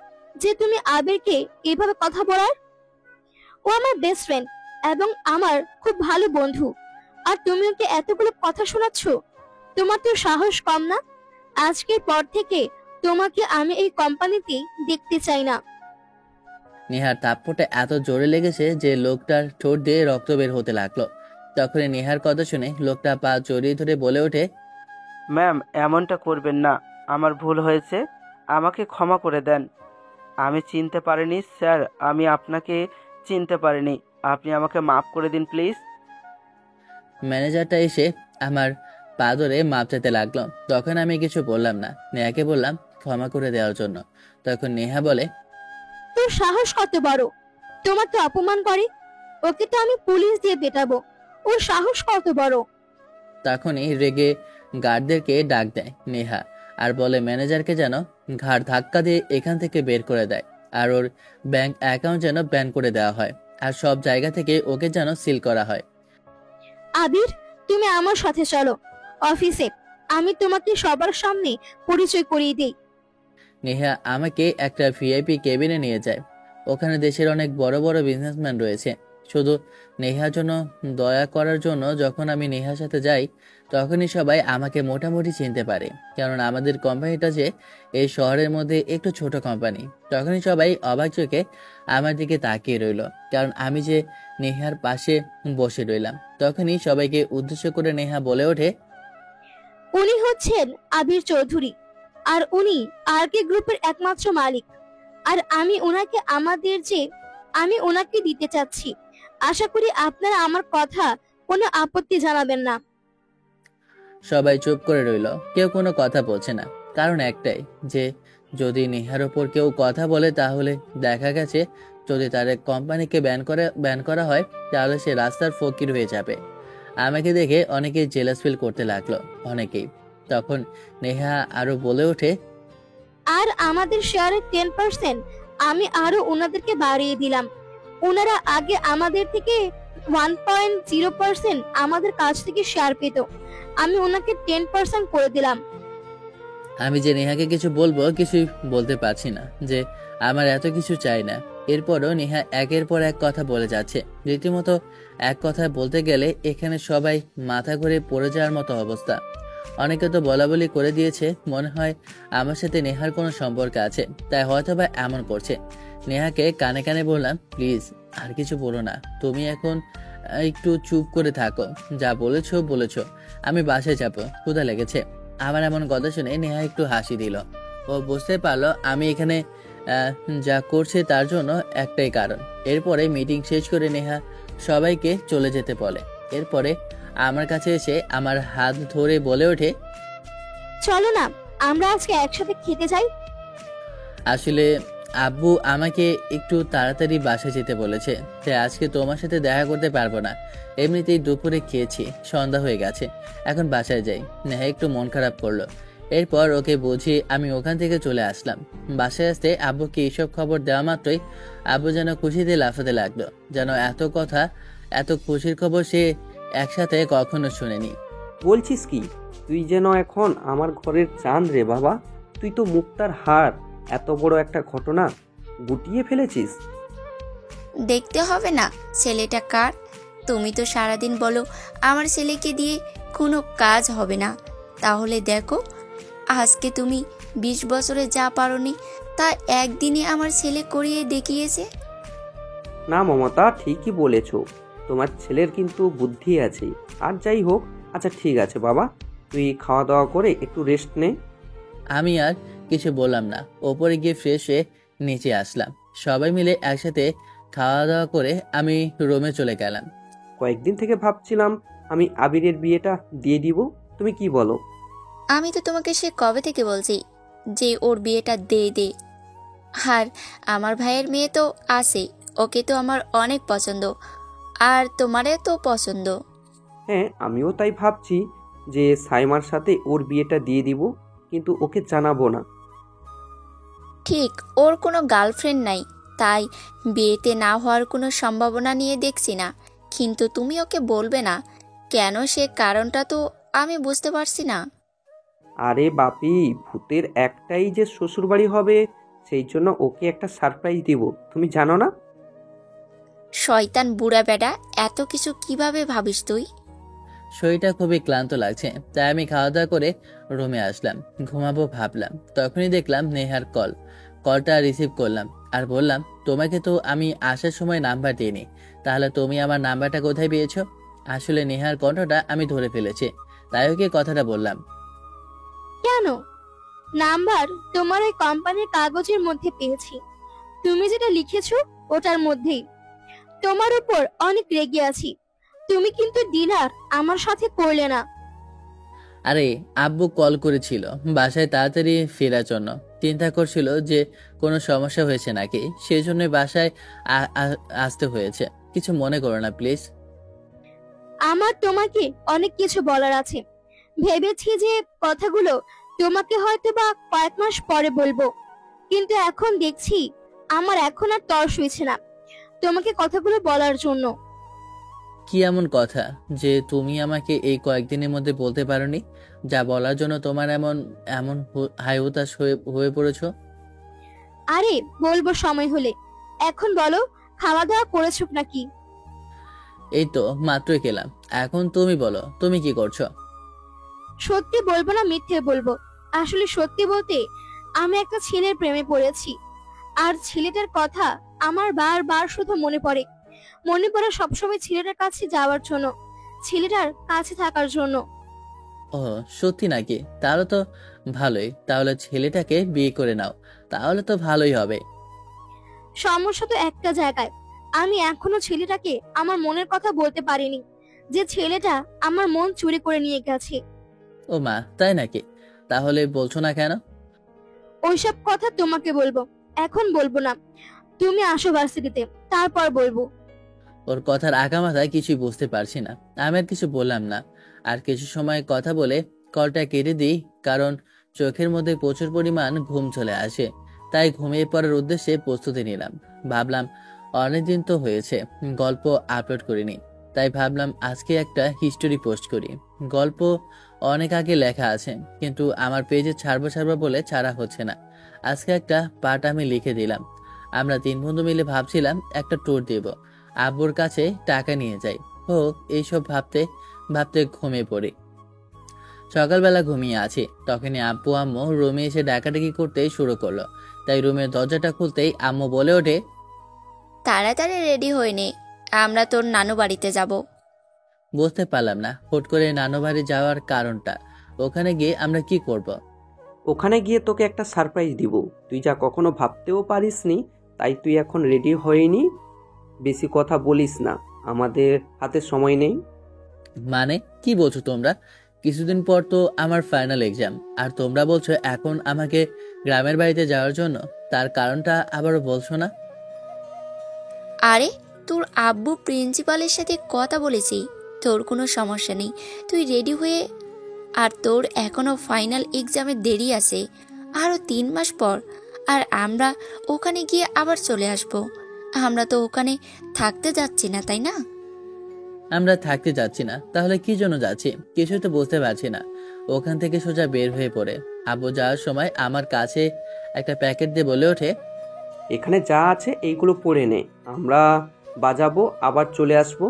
যে তুমি আবিরকে এভাবে কথা বলার? ও আমার বেস্ট ফ্রেন্ড এবং আমার খুব ভালো বন্ধু, আর তুমি ওকে এতগুলো কথা শোনাচ্ছ? তোমার তো সাহস কম না? আজকের পর থেকে তোমাকে আমি এই কোম্পানিতে দেখতে চাই না। নেহার থাপ্পড়টা এত জোরে লেগেছে যে লোকটার ঠোঁট দিয়ে রক্ত বের হতে লাগলো। তখনই নেহার কথা শুনে লোকটা পা জড়িয়ে ধরে বলে ওঠে, ম্যাম, এমনটা করবেন না, আমার ভুল হয়েছে, আমাকে ক্ষমা করে দেন। আমি চিনতে পারিনি স্যার, আমি আপনাকে চিনতে পারিনি, আপনি আমাকে মাফ করে দিন প্লিজ। ম্যানেজারটা এসে আমার পা ধরে মাপ চাইতে লাগলো। তখন আমি কিছু বললাম না, নেহাকে বললাম ক্ষমা করে দেওয়ার জন্য। তখন নেহা বলে, তোর সাহস কত বড়, তোমার তো অপমান করে, ওকে তো আমি পুলিশ দিয়ে পেটাবো। ওর সাহস কত বড়। তখনই রেগে গার্ডদেরকে ডাক দেয় নেহা, আর বলে ম্যানেজারকে যেন ঘাড় ধাক্কা দিয়ে এখান থেকে বের করে দেয়, আর ওর ব্যাংক অ্যাকাউন্ট যেন ব্যান করে দেওয়া হয়, আর সব জায়গা থেকে ওকে যেন সিল করা হয়। আবির, তুমি আমার সাথে চলো অফিসে, আমি তোমাকে সবার সামনে পরিচয় করিয়ে দেই। নেহা আমাকে একটা ভিআইপি কেবিনে নিয়ে যায়। ওখানে দেশের অনেক বড় বড় বিজনেসম্যান রয়েছে, শুধু নেহার জন্য দয়া করার জন্য যখন আমি নেহার সাথে যাই তখনই সবাই আমাকে মোটামুটি চিনতে পারে, কারণ আমাদের কোম্পানিটা যে এই শহরের মধ্যে একটু ছোট কোম্পানি। তখনই সবাই অবাক চোখে আমার দিকে তাকিয়ে রইল, কারণ আমি যে নেহার পাশে বসে রইলাম। তখনই সবাইকে উদ্দেশ্য করে নেহা বলে ওঠে, উনি হচ্ছেন আবির চৌধুরী, আর উনি আরকে গ্রুপের একমাত্র মালিক। আর আমি ওনাকে দিতে চাচ্ছি। আশা করি আপনারা আমার কথা কোনো আপত্তি জানাবেন না। সবাই চুপ করে রইল, কেউ কোনো কথা বলছে না। কারণ একটাই, যে যদি নেহার ওপর কেউ কথা বলে তাহলে দেখা গেছে যদি তার কোম্পানিকে ব্যান করা হয় তাহলে সে রাস্তার ফকির হয়ে যাবে। আমাকে দেখে অনেকেই জেলাস ফিল করতে লাগলো, অনেকেই। তখন নেহা আরো বলে ওঠে, আর আমাদের শেয়ারের 10% আমি আরো ওনাদেরকে বাড়িয়ে দিলাম। ওনারা আগে আমাদের থেকে 1.0% আমাদের কাছ থেকে শেয়ার পেত, আমি ওনাকে 10% করে দিলাম। আমি যে নেহাকে কিছু বলবো কিছুই বলতে পারছি না, যে আমার এত কিছু চাই না। এরপরও নেহা একের পর এক কথা বলে যাচ্ছে, রীতিমতো এক কথা বলতে গেলে এখানে সবাই মাথা ঘুরে পড়ে যাওয়ার মতো অবস্থা। অনেকে তো বলাবলি করে দিয়েছে মনে হয় আমার সাথে নেহার কোনো সম্পর্ক আছে, তাই হয়তো বা এমন করছে। নেহাকে কানে কানে বললাম, প্লিজ আর কিছু বলো না, তুমি এখন একটু চুপ করে থাকো, যা বলেছো। আমি বাসায় যাবো, ক্ষুধা লেগেছে। আমার এমন কথা শুনে নেহা একটু হাসি দিল। ও বুঝতে পারলো আমি এখানে যা করছে তার জন্য একটাই কারণ। এরপরে মিটিং শেষ করে নেহা সবাইকে চলে যেতে বলে। এরপরে আমার কাছে এসে আমার হাত ধরে বলে ওঠে, চলো না আমরা আজকে একসাথে খেতে যাই। আসলে আব্বু আমাকে একটু তাড়াতাড়ি বাসায় যেতে বলেছে, তাই আজকে তোমার সাথে দেখা করতে পারবো না। এমনিতেই দুপুরে খেয়েছি, সন্ধ্যা হয়ে গেছে, এখন বাসায় যাই। নেহা একটু মন খারাপ করলো। এরপর ওকে বুঝিয়ে আমি ওখান থেকে চলে আসলাম। বাসায় আসতে আব্বুকে এইসব খবর দেওয়া মাত্রই আব্বু যেন খুশিতে লাফাতে লাগলো, যেন এত খুশির খবর সে একসাথে কখনো শুনেনি। বলছিস কি, তুই যেন এখন আমার ঘরের চাঁদ রে বাবা। তুই তো মুক্তার হার, এত বড় একটা ঘটনা গুটিয়ে ফেলেছিস। দেখতে হবে না ছেলেটা কার? তুমি তো সারাদিন বলো আমার ছেলেকে দিয়ে কোনো কাজ হবে না, তাহলে দেখো আজকে তুমি 20 বছরে যা পারোনি তা একদিনে আমার ছেলে করিয়ে দেখিয়েছে। না মমতা, ঠিকই বলেছ, তোমার ছেলের কিন্তু বুদ্ধি আছে। আর যাই হোক, আচ্ছা ঠিক আছে বাবা, তুই খাওয়া দাওয়া করে একটু রেস্ট নে। আমি আর কিছু বললাম না, ওপরে গিয়ে ফ্রেশ হয়ে নিচে আসলাম। সবাই মিলে একসাথে খাওয়া দাওয়া করে আমি রুমে চলে গেলাম। কয়েকদিন থেকে ভাবছিলাম আমি আবিরের বিয়েটা দিয়ে দিব, তুমি কি বলো? আমি তো তোমাকে সে কবে থেকে বলছি যে ওর বিয়েটা দে। আর আমার ভাইয়ের মেয়ে তো আছে, ওকে তো আমার অনেক পছন্দ, আর তোমারও তো পছন্দ। হ্যাঁ, আমিও তাই ভাবছি যে সাইমার সাথে ওর বিয়েটা দিয়ে দিব, কিন্তু ওকে জানাবো না। ঠিক, ওর কোনো গার্লফ্রেন্ড নাই, তাই বিয়েতে না হওয়ার কোনো সম্ভাবনা নিয়ে দেখছি না। কিন্তু তুমি ওকে বলবে না কেন, সে কারণটা তো আমি বুঝতে পারছি না। আরে বাপি, ভূতের একটাই যে শ্বশুরবাড়ি হবে, সেই জন্য ওকে একটা সারপ্রাইজ দিব, তুমি জানো না? শয়তান বুড়া বেটা, এত কিছু কিভাবে ভাবিস তুই? শরীরটা খুবই ক্লান্ত লাগছে, তাই আমি খাওয়া দাওয়া করে রুমে আসলাম, ঘুমাবো ভাবলাম। তখনই দেখলাম নেহার কলটা রিসিভ করলাম আর বললাম, তোমাকে তো আমি আসার সময় নাম্বার দিইনি, তাহলে তুমি আমার নাম্বারটা কোথায় পেয়েছো? আসলে নেহার কণ্ঠটা আমি ধরে ফেলেছি, তাই ওকে কথাটা বললাম। কেন? নাম্বার তোমার ওই কোম্পানির কাগজের মধ্যে পেয়েছি, তুমি যেটা লিখেছো ওটার মধ্যেই। তোমার উপর অনেক রেগে আছি, তুমি কিন্তু ডিনার আমার সাথে করলে না। আরে আব্বু কল করেছিল বাসায় তাড়াতাড়ি ফেরার জন্য, চিন্তা করছিল যে কোনো সমস্যা হয়েছে নাকি, সেই জন্য বাসায় আসতে হয়েছে। কিছু মনে করো না প্লিজ। আমার তোমাকে অনেক কিছু বলার আছে, ভেবেছি যে কথাগুলো তোমাকে হয়তো বা কয়েক মাস পরে বলবো, কিন্তু এখন দেখছি আমার এখন আর তর সইছে না তোমাকে কথাগুলো বলার জন্য। কি এমন কথা যে তুমি আমাকে এই কয়েকদিনের মধ্যে বলতে পারোনি, যা বলার জন্য তোমার এমন এমন হাই হতাশ হয়ে পড়েছো? আরে বলবো সময় হলে, এখন বলো খাওয়া দাওয়া করেছো নাকি? এই তো মাত্রই খেলাম। এখন তুমি বলো, তুমি কি করছো? সত্যি বলবো না মিথ্যে বলবো? আসলে সত্যি বলতে আমি একটা ছেলের প্রেমে পড়েছি। আর ছেলেটার কথা আমার বারবার শুধু মনে পড়ে সবসময় ছেলেটার কাছে যাওয়ার জন্য, ছেলেটার কাছে থাকার জন্য। ও, সত্যি নাকি? তাহলে তো ভালোই। তাহলে ছেলেটাকে বিয়ে করে নাও, তাহলে তো ভালোই হবে। সমস্যা তো একটা জায়গায়, আমি এখনো ছেলেটাকে আমার মনের কথা বলতে পারিনি, যে ছেলেটা আমার মন চুরি করে নিয়ে গেছে। ও মা, তাই নাকি? তাহলে বলছো না কেন? ওইসব কথা তোমাকে বলবো, এখন বলবো না। তুমি আসো ভার্সিটিতে, তারপর বলবো। ওর কথার আগামাথা কিছুই বুঝতে পারছি না। আমি আর কিছু বললাম না। আর কিছু সময় কথা বলে কলটা কেটে দিই, কারণ চোখের মধ্যে প্রচুর পরিমাণ ঘুম চলে আসে। তাই ঘুমিয়ে পড়ার উদ্দেশ্যে প্রস্তুতি নিলাম। ভাবলাম অনেকদিন তো হয়েছে গল্প আপলোড করিনি, তাই ভাবলাম আজকে একটা হিস্টোরি পোস্ট করি। গল্প অনেক আগে লেখা আছে, কিন্তু আমার পেজে ছাড়বো বলে ছাড়া হচ্ছে না। আজকে একটা পার্ট আমি লিখে দিলাম। আমরা 3 বন্ধু মিলে ভাবছিলাম একটা ট্যুর দেব, আব্বুর কাছে টাকা নিয়ে যাই। হোক, এইসব ভাবতে ভাবতে ঘুমিয়ে পড়ি। সকালবেলা ঘুমিয়ে আছি, তখনই আব্বু আম্মু রুমে এসে ডাকাডাকি করতে শুরু করলো। তাই রুমের দরজাটা খুলতেই আম্মু বলে ওঠে, তাড়াতাড়ি রেডি হয়ে নে, আমরা তোর নানু বাড়িতে যাব। বুঝতে পারলাম না হুট করে নানু বাড়ি যাওয়ার কারণটা। ওখানে গিয়ে আমরা কি করব? ওখানে গিয়ে তোকে একটা সারপ্রাইজ দিব, তুই যা কখনো ভাবতেও পারিসনি। তাই তুই এখন রেডি হয়নি, বেশি কথা বলিস না, আমাদের হাতে সময় নেই। মানে কি বলছো তোমরা? কিছুদিন পর তো আমার ফাইনাল এক্সাম, আর তোমরা বলছো এখন আমাকে গ্রামের বাড়িতে যাওয়ার জন্য। তার কারণটা আবারও বলছো না? আরে, তোর আব্বু প্রিন্সিপালের সাথে কথা বলেছি, তোর কোনো সমস্যা নেই, তুই রেডি হয়ে। আর তোর এখনো ফাইনাল এক্সামে দেরি আছে, আরও 3 মাস পর। আর আমরা ওখানে গিয়ে আবার চলে আসব। আমরা তো ওখানে থাকতে যাচ্ছি না, তাই না? আমরা থাকতে যাচ্ছি না, তাহলে কি জন্য যাচ্ছি কিছুই তো বুঝতে পারছি না। ওখান থেকে সোজা বের হয়ে পড়ে আব্বু যাওয়ার সময় আমার কাছে একটা প্যাকেট দিয়ে বলে ওঠে, এখানে যা আছে এইগুলো পড়ে নে, আমরা বাজাবো আবার চলে আসবো।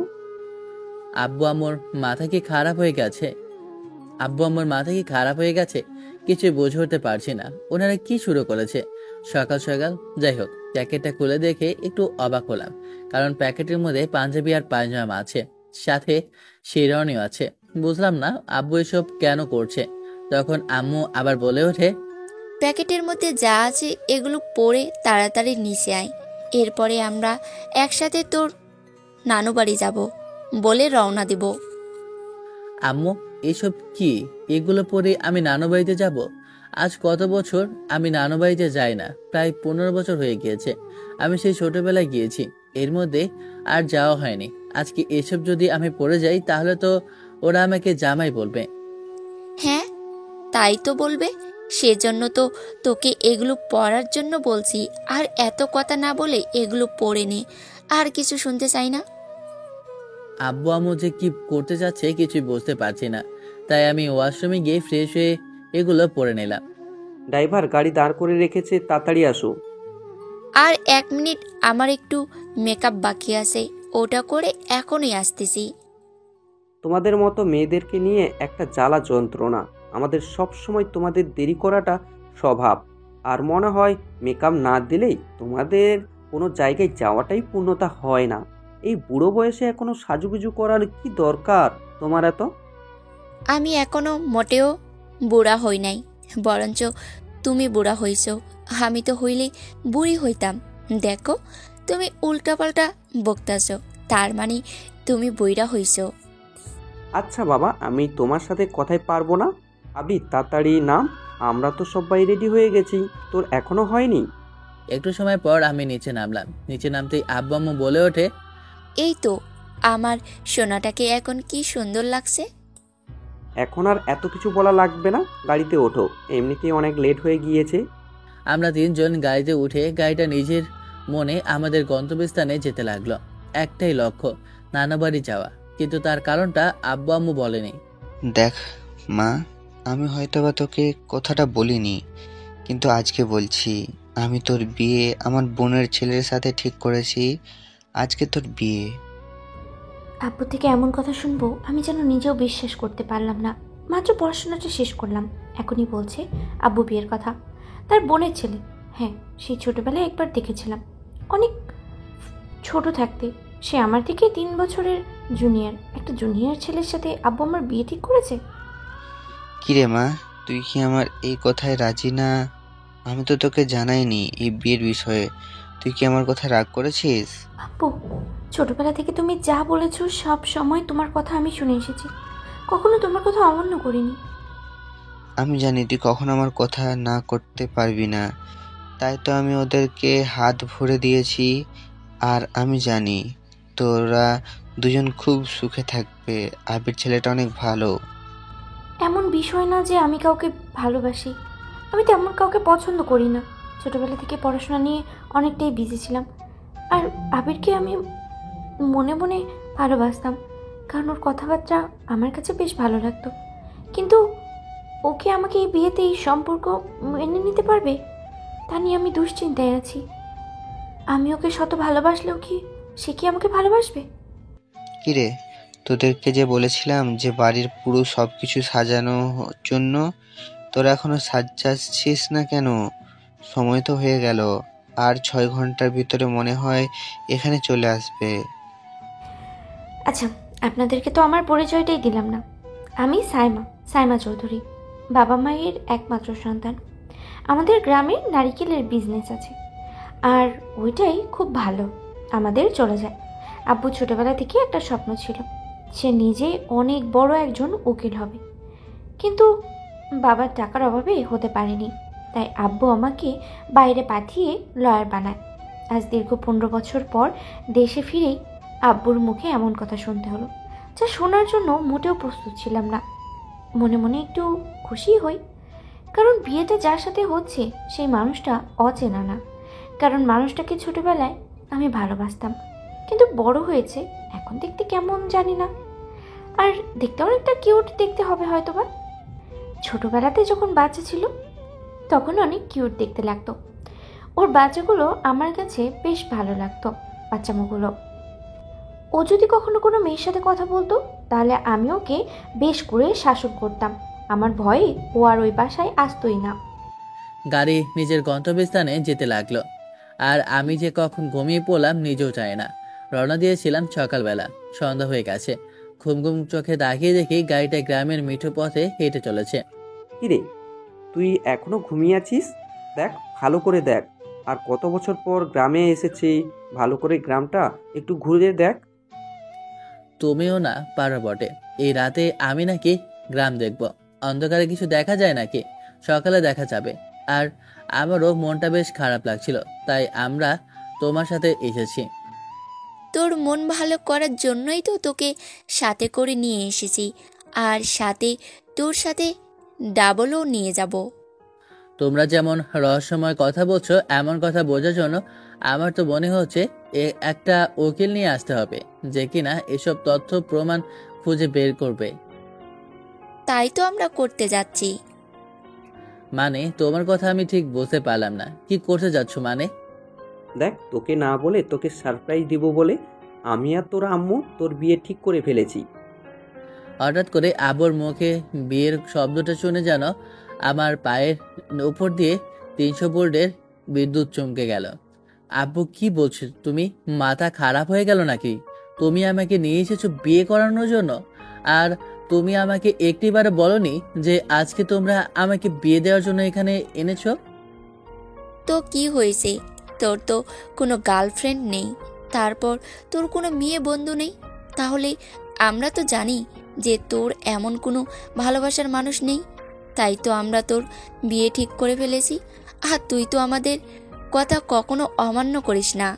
আব্বু আম্মুর মাথা কি খারাপ হয়ে গেছে? আব্বু আম্মুর মাথা কি খারাপ হয়ে গেছে? কিছুই বুঝে উঠতে পারছি না ওনারা কি শুরু করেছে সকাল সকাল। যাই হোক, প্যাকেটটা খুলে দেখে একটু অবাক হলাম, কারণ প্যাকেটের মধ্যে পাঞ্জাবি আর পায়জামা আছে, সাথে শেরওয়ানিও আছে। বুঝলাম না আব্বু এসব কেন করছে। তখন আম্মু আবার বলে ওঠে, প্যাকেটের মধ্যে যা আছে এগুলো পরে তাড়াতাড়ি নিচে আয়, এরপরে আমরা একসাথে তোর নানু বাড়ি যাব বলে রওনা দিব। আম্মু এসব কি? এগুলো পরে আমি নানু বাড়িতে যাব? আজ কত বছর আমি নানু বাড়িতে যাই না, প্রায় 15 বছর হয়ে গিয়েছে। আমি সেই ছোটবেলায় গিয়েছি, এর মধ্যে আর যাওয়া হয়নি। আজকে এসব যদি আমি পড়ে যাই তাহলে তো ওরা আমাকে জামাই বলবে। হ্যাঁ, তাই তো বলবে, সেজন্য তো তোকে এগুলো পড়ার জন্য বলছি। আর এত কথা না বলে এগুলো পড়ে নে, আর কিছু শুনতে চাই না। আব্বু আম্মু যে কি করতে যাচ্ছে কিছুই বুঝতে পারছি না, তাই আমি ওয়াশরুমে গিয়ে ফ্রেশ হয়ে এগুলো পড়ে নিলাম। ড্রাইভার গাড়ি দাঁড় করে রেখেছে, তাড়াতাড়ি আসো। আর 1 মিনিট, আমার একটু মেকআপ বাকি আছে, ওটা করে এখনই আসতেছি। তোমাদের মতো মেয়েদেরকে নিয়ে একটা জ্বালা যন্ত্রণা, আমাদের সব সময় তোমাদের দেরি করাটা স্বভাব। আর মনে হয় মেকআপ না দিলেই তোমাদের কোনো জায়গায় যাওয়াটাই পূর্ণতা হয় না। এই বুড়ো বয়সে এখনো সাজুগুজু করার কি দরকার তোমার এত? আমি এখনো মোটেও বুড়া হই নাই, বরঞ্চ তুমি বুড়া হইছ। আমি তো হইলে বুড়ি হইতাম। দেখো, তুমি উল্টাপাল্টা বকতাছ, তার মানে তুমি বুইড়া হইছ। আচ্ছা বাবা, আমি তোমার সাথে কথাই পারবো না। আবি তাড়াতাড়ি নাম, আমরা তো সবাই রেডি হয়ে গেছি, তোর এখনো হয়নি? একটু সময় পর আমি নিচে নামলাম। নিচে নামতেই আব্বু আম্মু বলে ওঠে, এই তো আমার সোনাটাকে এখন কি সুন্দর লাগছে। এখন আর এত কিছু বলা লাগবে না, গাড়িতে ওঠো, এমনিতেই অনেক লেট হয়ে গিয়েছে। আমরা 3 জন গাড়িতে উঠে গাড়িটা নিজের মনে আমাদের গন্তব্যস্থানে যেতে লাগলো। একটাই লক্ষ্য, নানা বাড়ি যাওয়া, কিন্তু তার কারণটা আব্বু আম্মু বলেনি। দেখ মা, আমি হয়তোবা তোকে কথাটা বলিনি, কিন্তু আজকে বলছি, আমি তোর বিয়ে আমার বোনের ছেলের সাথে ঠিক করেছি। আজকে তোর বিয়ে। আব্বু থেকে এমন কথা শুনবো আমি যেন নিজেও বিশ্বাস করতে পারলাম না। মাত্র পড়াশোনাটা শেষ করলাম, এখনই বলছে আব্বু বিয়ের কথা। তার বোনের ছেলে। হ্যাঁ, সেই ছোটবেলায় একবার দেখেছিলাম, অনেক ছোট থাকতে। সে আমার থেকে 3 বছরের জুনিয়র। একটা জুনিয়র ছেলের সাথে আব্বু আমার বিয়ে ঠিক করেছে। কিরে মা, তুই কি আমার এই কথায় রাজি না? আমি তো তোকে জানাইনি এই বিয়ের বিষয়ে। তুই কি আমার কথা রাগ করেছিস? আব্বু, ছোটবেলা থেকে তুমি যা বলেছো সব সময় তোমার কথা আমি শুনে এসেছি, কখনো তোমার কথা অমান্য করিনি। আমি জানি তুই কখনো আমার কথা না করতে পারবি না, তাই তো আমি ওদেরকে হাত ভরে দিয়েছি। আর আমি জানি তোরা দুজন খুব সুখে থাকবে। আবির ছেলেটা অনেক ভালো। এমন বিষয় না যে আমি কাউকে ভালোবাসি, আমি তেমন কাউকে পছন্দ করি না। ছোটবেলা থেকে পড়াশোনা নিয়ে অনেকটাই বিজি ছিলাম। আর আবিরকে আমি মনে মনে ভালোবাসতাম, কারণ ওর কথাবার্তা আমার কাছে বেশ ভালো লাগতো। কিন্তু ওকে আমাকে এই বিয়েতে এই সম্পর্ক মেনে নিতে পারবে তা নিয়ে আমি দুশ্চিন্তায় আছি। আমি ওকে শত ভালোবাসলেও কি সে কি আমাকে ভালোবাসবে? কিরে, তোদেরকে যে বলেছিলাম যে বাড়ির পুরো সবকিছু সাজানোর জন্য, তোরা এখনো সাজাচ্ছিস না কেন? সময় তো হয়ে গেল, আর 6 ঘন্টার ভিতরে মনে হয় এখানে চলে আসবে। আচ্ছা, আপনাদেরকে তো আমার পরিচয়টাই দিলাম না। আমি সাইমা চৌধুরী, বাবা মায়ের একমাত্র সন্তান। আমাদের গ্রামে নারিকেলের বিজনেস আছে, আর ওইটাই খুব ভালো আমাদের চলে যায়। আব্বু ছোটবেলা থেকে একটা স্বপ্ন ছিল, সে নিজে অনেক বড় একজন উকিল হবে, কিন্তু বাবার টাকার অভাবে হতে পারেনি। তাই আব্বু আমাকে বাইরে পাঠিয়ে লয়ার বানায়। আজ দীর্ঘ 15 বছর পর দেশে ফিরেই আব্বুর মুখে এমন কথা শুনতে হলো, যা শোনার জন্য মোটেও প্রস্তুত ছিলাম না। মনে মনে একটু খুশি হই, কারণ বিয়েটা যার সাথে হচ্ছে সেই মানুষটা অচেনা না। কারণ মানুষটাকে ছোটবেলায় আমি ভালোবাসতাম, কিন্তু বড় হয়েছে এখন দেখতে কেমন জানি না। আর দেখতে অনেকটা কিউট দেখতে হবে হয়তোবা। ছোটবেলাতে যখন বাচ্চা ছিল তখন অনেক কিউট দেখতে লাগতো। ওর বাচ্চাগুলো আমার কাছে বেশ ভালো লাগতো, বাচ্চামোগুলো। ও যদি কখনো কোনো মেয়ের সাথে কথা বলতো তাহলে আমি ওকে বেশ করে শাসন করতাম। আমার ভয়ে ও আর ওই বাসায় আসতোই না। গাড়ি নিজের গন্তব্যস্থানে যেতে লাগলো, আর আমি যে কখন ঘুমিয়ে পড়লাম নিজেও চাই না। রওনা দিয়েছিলাম সকালবেলা, সন্ধ্যা হয়ে গেছে। ঘুম ঘুম চোখে তাকিয়ে দেখি গাড়িটা গ্রামের মিঠো পথে হেঁটে চলেছে। কিরে, তুই এখনো ঘুমিয়ে আছিস? দেখ, ভালো করে দেখ। আর কত বছর পর গ্রামে এসেছি, ভালো করে গ্রামটা একটু ঘুরে দেখ। তুমিও না পারো বটে। এই রাতে আমি নাকি গ্রাম দেখব? অন্ধকারে কিছু দেখা যায় নাকি? সকালে দেখা যাবে। আর আমারও মনটা বেশ খারাপ লাগছিল, তাই আমরা তোমার সাথে এসেছি। তোর মন ভালো করার জন্যই তো তোকে সাথে করে নিয়ে এসেছি, আর সাথে তোর সাথে ডাবলও নিয়ে যাব। তোমরা যেমন রহস্যময় কথা বলছো, এমন কথা বোঝার জন্য আমার তো মনে হচ্ছে একটা উকিল নিয়ে আসতে হবে, যে কিনা এসব তথ্য প্রমাণ খুঁজে বের করবে। তাই তো আমরা করতে যাচ্ছি। মানে তোমার কথা আমি ঠিক বুঝতে পারলাম না, কি করতে যাচ্ছ মানে? দেখ, তোকে না বলে তোকে সারপ্রাইজ দিব বলে আমি আর তোর আম্মু তোর বিয়ে ঠিক করে ফেলেছি। হঠাৎ করে আব্বুর মুখে বিয়ের শব্দটা শুনে যেন আমার পায়ের উপর দিয়ে 300 ভোল্টের বিদ্যুৎ চমকে গেল। আব্বু, কি বলছো তুমি? মাথা খারাপ হয়ে গেল নাকি? তুমি আমাকে নিয়ে এসেছো বিয়ে করানোর জন্য, আর তুমি আমাকে একটিবারে বলনি যে আজকে তোমরা আমাকে বিয়ে দেওয়ার জন্য এখানে এনেছো। তো কি হয়েছে? তোর তো কোনো গার্লফ্রেন্ড নেই, তারপর তোর কোনো মেয়ে বন্ধু নেই, তাহলে আমরা তো জানি যে তোর এমন কোনো ভালোবাসার মানুষ নেই। তাই তো আমরা তোর বিয়ে ঠিক করে ফেলেছি, আর তুই তো আমাদের কথা কখনো অমান্য করিস না।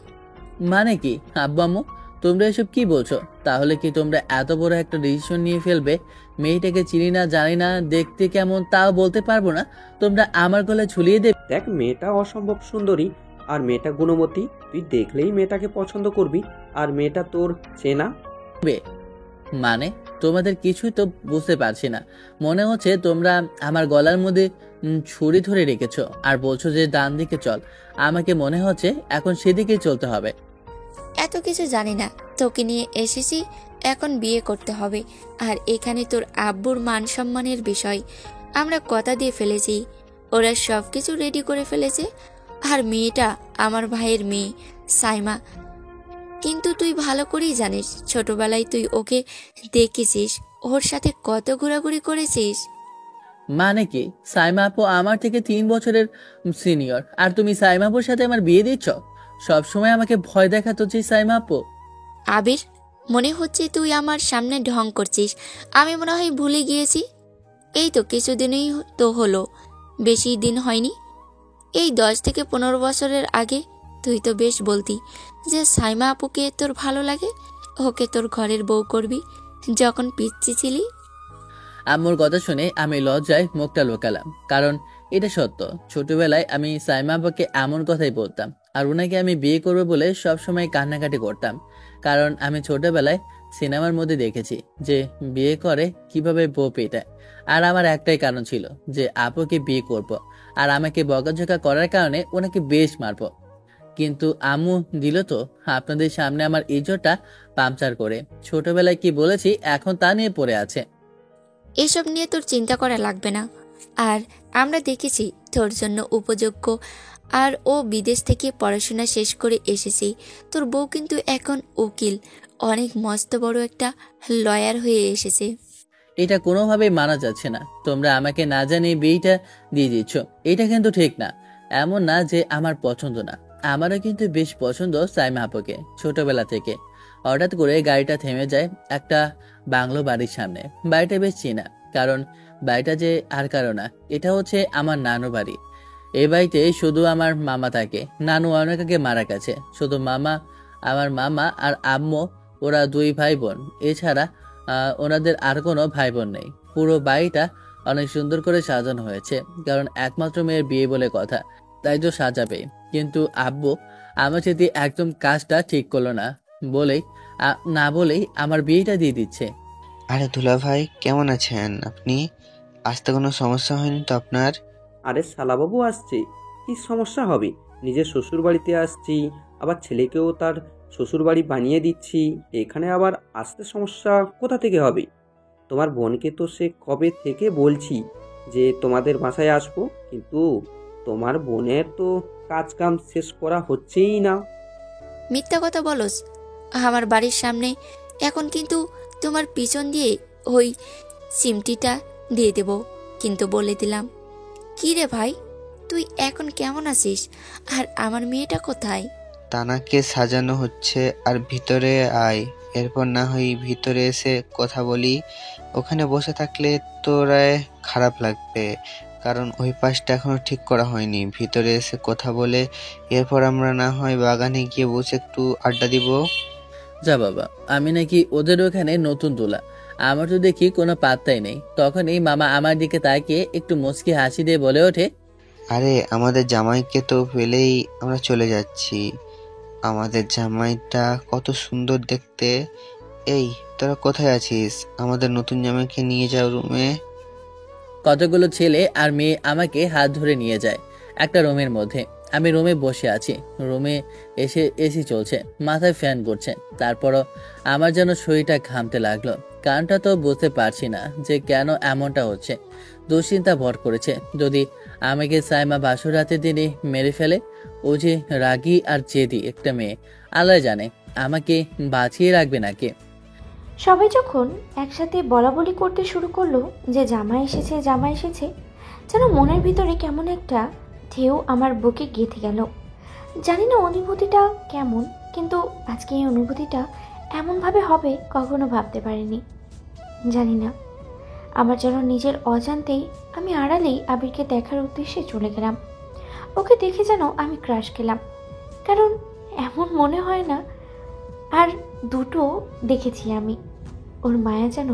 মানে কি আব্বু আম্মু, তোমরা এসব কি বলছো? তাহলে কি তোমরা এত বড় একটা ডিসিশন নিয়ে ফেলবে? মেয়েটাকে চিনি না, জানি না, দেখতে কেমন তাও বলতে পারবো না, তোমরা আমার গলায় ঝুলিয়ে দেবে? দেখ, মেয়েটা অসম্ভব সুন্দরী, আর মেয়েটা গুণবতী। তুই দেখলেই মেয়েটাকে পছন্দ করবি, আর মেয়েটা তোর চেনা। মানে তোমাদের কিছুই তো বুঝতে পারছি না। মনে হচ্ছে তোমরা আমার গলার মধ্যে ছুরি ধরে রেখেছো আর বলছো যে ডান দিকে চল। আমাকে মনে হচ্ছে এখন সেদিকেই চলতে হবে। এত কিছু জানি না, তোকে নিয়ে এসেছি, এখন বিয়ে করতে হবে। আর এখানে তোর আব্বুর মান সম্মানের বিষয়, আমরা কথা দিয়ে ফেলেছি, ওরা সব কিছু রেডি করে ফেলেছে। আর মেয়েটা আমার ভাইয়ের মেয়ে সাইমা। কিন্তু তুই ভালো করেই জানিস, ছোটবেলায় তুই ওকে দেখেছিস, ওর সাথে কত ঘোরাঘুরি করেছিস। মানে কি? সাইমা আপু আমার থেকে 3 বছরের সিনিয়র, আর তুমি সাইমা আপুর সাথে আমার বিয়ে দিচ্ছ? সবসময় আমাকে ভয় দেখাতো যে সাইমা আপু। আবির, মনে হচ্ছে তুই আমার সামনে ঢং করছিস। আমি মনে হয় ভুলে গিয়েছি। এই তো কিছুদিনই তো হলো, বেশি দিন হয়নি। এই 10 থেকে 15 বছরের আগে তুই তো বেশ বলতি যে সাইমা আপুকে তোর ভালো লাগে, ওকে তোর ঘরের বউ করবি, যখন পিচ্ছি ছিলি। আম্মুর কথা শুনে আমি লজ্জায় মুখটা লুকালাম, কারণ এটা সত্য। ছোটবেলায় আমি সাইমা আপাকে এমন কথাই বলতাম, আর ওনাকে আমি বিয়ে করবো বলে সবসময় কান্নাকাটি করতাম। কারণ আমি ছোটবেলায় সিনেমার মধ্যে দেখেছি যে বিয়ে করে কিভাবে বউ পেটায়। আর আমার একটাই কারণ ছিল যে আপুকে বিয়ে করব, আর আমাকে বকাঝকা করার কারণে ওনাকে বেশ মারবো। কিন্তু আম্মু দিল তো আপনাদের সামনে আমার ইজ্জতটা পাংচার করে। ছোটবেলায় কি বলেছি এখন তা নিয়ে পড়ে আছে। এসব নিয়ে তোর চিন্তা করা লাগবে না। আর আমরা দেখেছি তোর জন্য উপযোগ্য, আর ও বিদেশ থেকে পড়াশোনা শেষ করে এসেছি। তোর বউ কিন্তু এখন উকিল, অনেক মস্ত বড় একটা লয়ার হয়ে এসেছে। এটা কোনোভাবেই মানা যাচ্ছে না। তোমরা আমাকে না জানিয়ে বিয়েটা দিয়ে দিচ্ছ, এটা কিন্তু ঠিক না। এমন না যে আমার পছন্দ না, আমারও কিন্তু বেশ পছন্দ সাইমা আপুকে ছোটবেলা থেকে। হঠাৎ করে গাড়িটা থেমে যায় একটা বাংলো বাড়ির সামনে। বাড়িটা বেশ চেনা, কারণ বাড়িটা যে আর কারো না, এটা হচ্ছে আমার নানু বাড়ি। এই বাড়িতে শুধু আমার মামা থাকে, নানু অনেক আগে মারা গেছে। শুধু মামা, আমার মামা আর আম্মু, ওরা 2 ভাই বোন। এছাড়া ওনাদের আর কোনো ভাই বোন নেই। পুরো বাড়িটা অনেক সুন্দর করে সাজানো হয়েছে, কারণ একমাত্র মেয়ের বিয়ে বলে কথা, তাই তো সাজাবে। কিন্তু আব্বু আমার সাথে একদম কাজটা ঠিক করলো না বলেই আমার বিয়েটা দিয়ে দিচ্ছে। আরে দুলা ভাই, কেমন আছেন আপনি? আসতে কোনো সমস্যা হয়নি তো আপনার? আরে শালাবাবু আসছে, কি সমস্যা হবে? নিজের শ্বশুর বাড়িতে আসছি, আবার ছেলেকেও তার শ্বশুর বাড়ি বানিয়ে দিচ্ছি, এখানে আবার আসতে সমস্যা কোথা থেকে হবে? তোমার বোনকে তো সে কবে থেকে বলছি যে তোমাদের বাসায় আসবো, কিন্তু তোমার বোনের তো কাজ কাম শেষ করা হচ্ছেই না। মিথ্যা কথা বলস। আমার বাড়ির সামনে এখন কিন্তু তোমার পিছন দিয়ে ওই সিমটিটা দিয়ে দেব, কিন্তু বলে দিলাম। কি রে ভাই, তুই এখন কেমন আছিস? আর আমার মেয়েটা কোথায়? তানাকে সাজানো হচ্ছে, আর ভিতরে আয়, এরপর না হয় ভিতরে এসে কথা বলি। ওখানে বসে থাকলে তোরা খারাপ লাগবে, কারণ ওই পাশটা এখনো ঠিক করা হয়নি। ভিতরে এসে কথা বলে এরপর আমরা না হয় বাগানে গিয়ে বসে একটু আড্ডা দিব। যা বাবা, আমি নাকি ওদের ওখানে নতুন তোলা? আমার তো দেখি কোনো পাত্তাই নেই। তখনই মামা আমার দিকে তাকিয়ে একটু মুচকি হাসি দিয়ে বলে ওঠে, আরে আমাদের জামাইকে তো পেলেই আমরা চলে যাচ্ছি। আমাদের জামাইটা কত সুন্দর দেখতে। এই তোরা কোথায় আছিস? আমাদের নতুন জামাইকে নিয়ে যাও রুমে। কতগুলো ছেলে আর মেয়ে আমাকে হাত ধরে নিয়ে যায় একটা রুমের মধ্যে। আমি রুমে বসে আছি। রুমে এসে এসি চলছে, মাথায় ফ্যান ঘুরছে। তারপরও আমার যেন শরীরটা ঘামতে লাগলো। কারণটা তো বুঝতে পারছি না যে কেন এমনটা হচ্ছে। দুশ্চিন্তা ভর করেছে, যদি আমাকে সাইমা বাসর রাতে দিনে মেরে ফেলে। ও যে রাগী আর জেদি একটা মেয়ে, আল্লাহ জানে আমাকে বাঁচিয়ে রাখবে নাকি। সবাই যখন একসাথে বলাবলি করতে শুরু করলো যে জামাই এসেছে জামাই এসেছে, যেন মনের ভিতরে কেমন একটা ঢেউ আমার বুকে গেঁথে গেল। জানি না অনুভূতিটা কেমন, কিন্তু আজকে এই অনুভূতিটা এমনভাবে হবে কখনো ভাবতে পারিনি। জানি না, আমার যেন নিজের অজান্তেই আমি আড়ালেই আবিরকে দেখার উদ্দেশ্যে চলে গেলাম। ওকে দেখে যেন আমি ক্রাশ খেলাম, কারণ এমন মনে হয় না আর দুটো দেখেছি আমি। ওর মায়া যেন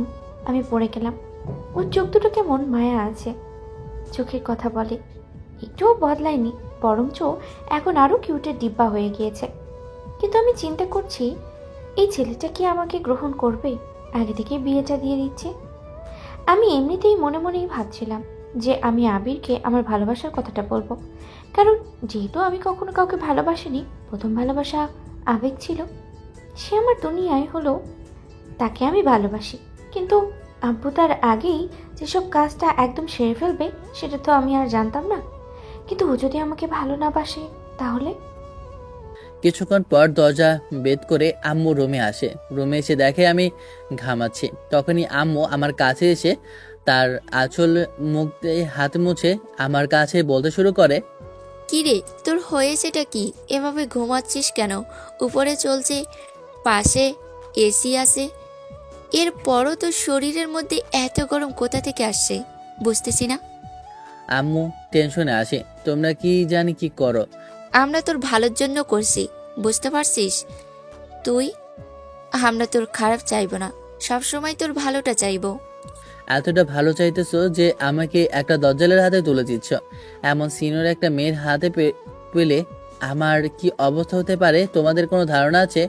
আমি পড়ে গেলাম। ওর চোখ দুটো কেমন মায়া আছে, চোখের কথা বলে, একটুও বদলায়নি, বরঞ্চ এখন আরও কিউটের ডিব্বা হয়ে গিয়েছে। কিন্তু আমি চিন্তা করছি, এই ছেলেটা কি আমাকে গ্রহণ করবে? আগে থেকে বিয়েটা দিয়ে দিচ্ছে। আমি এমনিতেই মনে মনেই ভাবছিলাম যে আমি আবিরকে আমার ভালোবাসার কথাটা বলবো, কারণ যেহেতু আমি কখনো কাউকে ভালোবাসিনি, প্রথম ভালোবাসা আবেগ ছিল। সে আমার দুনিয়ায় হলো, তাকে আমি ভালোবাসি। কিন্তু আব্বু তার আগেই যেসব কাজটা একদম সেরে ফেলবে সেটা তো আমি আর জানতাম না। কিন্তু ও যদি আমাকে ভালো না বাসে তাহলে? কিছুক্ষণ পর দরজা বেদ করে আম্মু রুমে আসে। রুমে এসে দেখে আমি ঘামাচ্ছি। তখনই আম্মু আমার কাছে এসে তার আঁচল মুখ দিয়ে হাত মুছে আমার কাছে বলতে শুরু করে, কি রে, তোর হয়েছেটা কি? এভাবে ঘুমাচ্ছিস কেন? উপরে চলছে, পাশে এসি আছে, এরপরও তোর শরীরের মধ্যে এত গরম কোথা থেকে আসছে বুঝতেছি না। আম্মু টেনশনে আসে, তোমরা কি জানি কি করো। আমরা তোর ভালোর জন্য করছি, বুঝতে পারছিস? আমরা তোর খারাপ চাইবো না, সবসময় তোর ভালোটা চাইবো। এতটা ভালো চাইতেছো যে আমাকে একটা দজ্জালের হাতে তুলে দিচ্ছ। এমন সিনিয়র একটা মেয়ের হাতে পেলে আমার কি অবস্থা হতে পারে তোমাদের কোনো ধারণা আছে?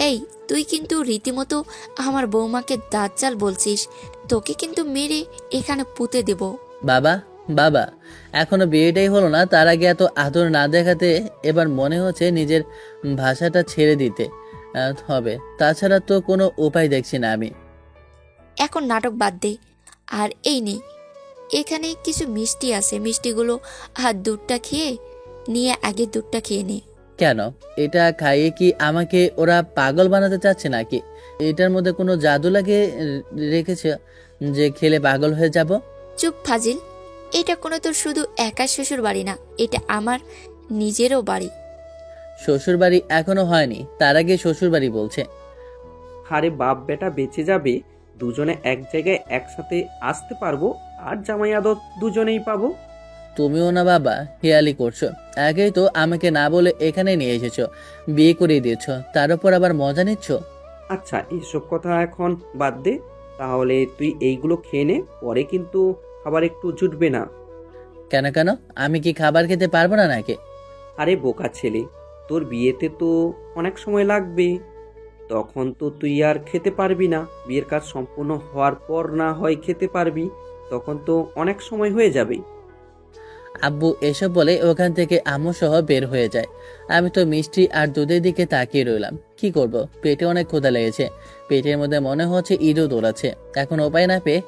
এই, তুই কিন্তু রীতিমতো আমার বৌমাকে দাজ্জাল বলছিস। তোকে কিন্তু মেরে এখানে পুঁতে দেব। বাবা বাবা, এখনো বিয়েটাই হলো না, তার আগে এত আদর না দেখাতে এবার মনে হচ্ছে নিজের ভাষাটা ছেড়ে দিতে হবে। তাছাড়া তো কোনো উপায় দেখছি না আমি। এখন নাটক বাদ দে, আর এই নে, এখানে কিছু মিষ্টি আছে, মিষ্টিগুলো আর দুধটা খেয়ে নিয়ে, আগে দুধটা খেয়ে নে। কেন? এটা খাইয়ে কি আমাকে ওরা পাগল বানাতে চাচ্ছে নাকি? এটার মধ্যে কোনো জাদু লাগিয়ে রেখেছে যে খেলে পাগল হয়ে যাব? চুপ ফাজিল, এটা কোনো তোর শুধু একা শ্বশুর বাড়ি না, এটা আমার নিজেরও বাড়ি। শ্বশুর বাড়ি এখনো হয়নি, তার আগে শ্বশুর বাড়ি বলছে। আরে বাপ বেটা বেঁচে যাবে, দুজনে এক জায়গায় একসাথে আসতে পারবো, আর জামাই আদর দুজনেই পাবো। তুমিও না বাবা হেয়ালি করছো। আগেই তো আমাকে না বলে এখানে নিয়ে এসেছো, বিয়ে করিয়ে দিয়েছো, তার উপর আবার মজা নিচ্ছ। আচ্ছা এসব কথা এখন বাদ দে, তাহলে তুই এইগুলো খেয়ে নে, পরে কিন্তু খাবার একটু জুটবে না। কেন কেন? আমি কি খাবার খেতে পারবো না নাকি? আরে বোকা ছেলে, তোর বিয়েতে তো অনেক সময় লাগবে, তখন তো তুই আর খেতে পারবি না। বিয়ের কাজ সম্পূর্ণ হওয়ার পর না হয় খেতে পারবি, তখন তো অনেক সময় হয়ে যাবে। আব্বু এসব বলে ওখান থেকে আম্মু সহ বের হয়ে যায়। আমি তো মিষ্টি আর দুধের দিকে তাকিয়ে রইলাম। কি করব, পেটে অনেক ক্ষুধা লেগেছে, পেটের মধ্যে মনে হচ্ছে ইঁদুর দৌড়াচ্ছে। এখন উপায় না পেয়ে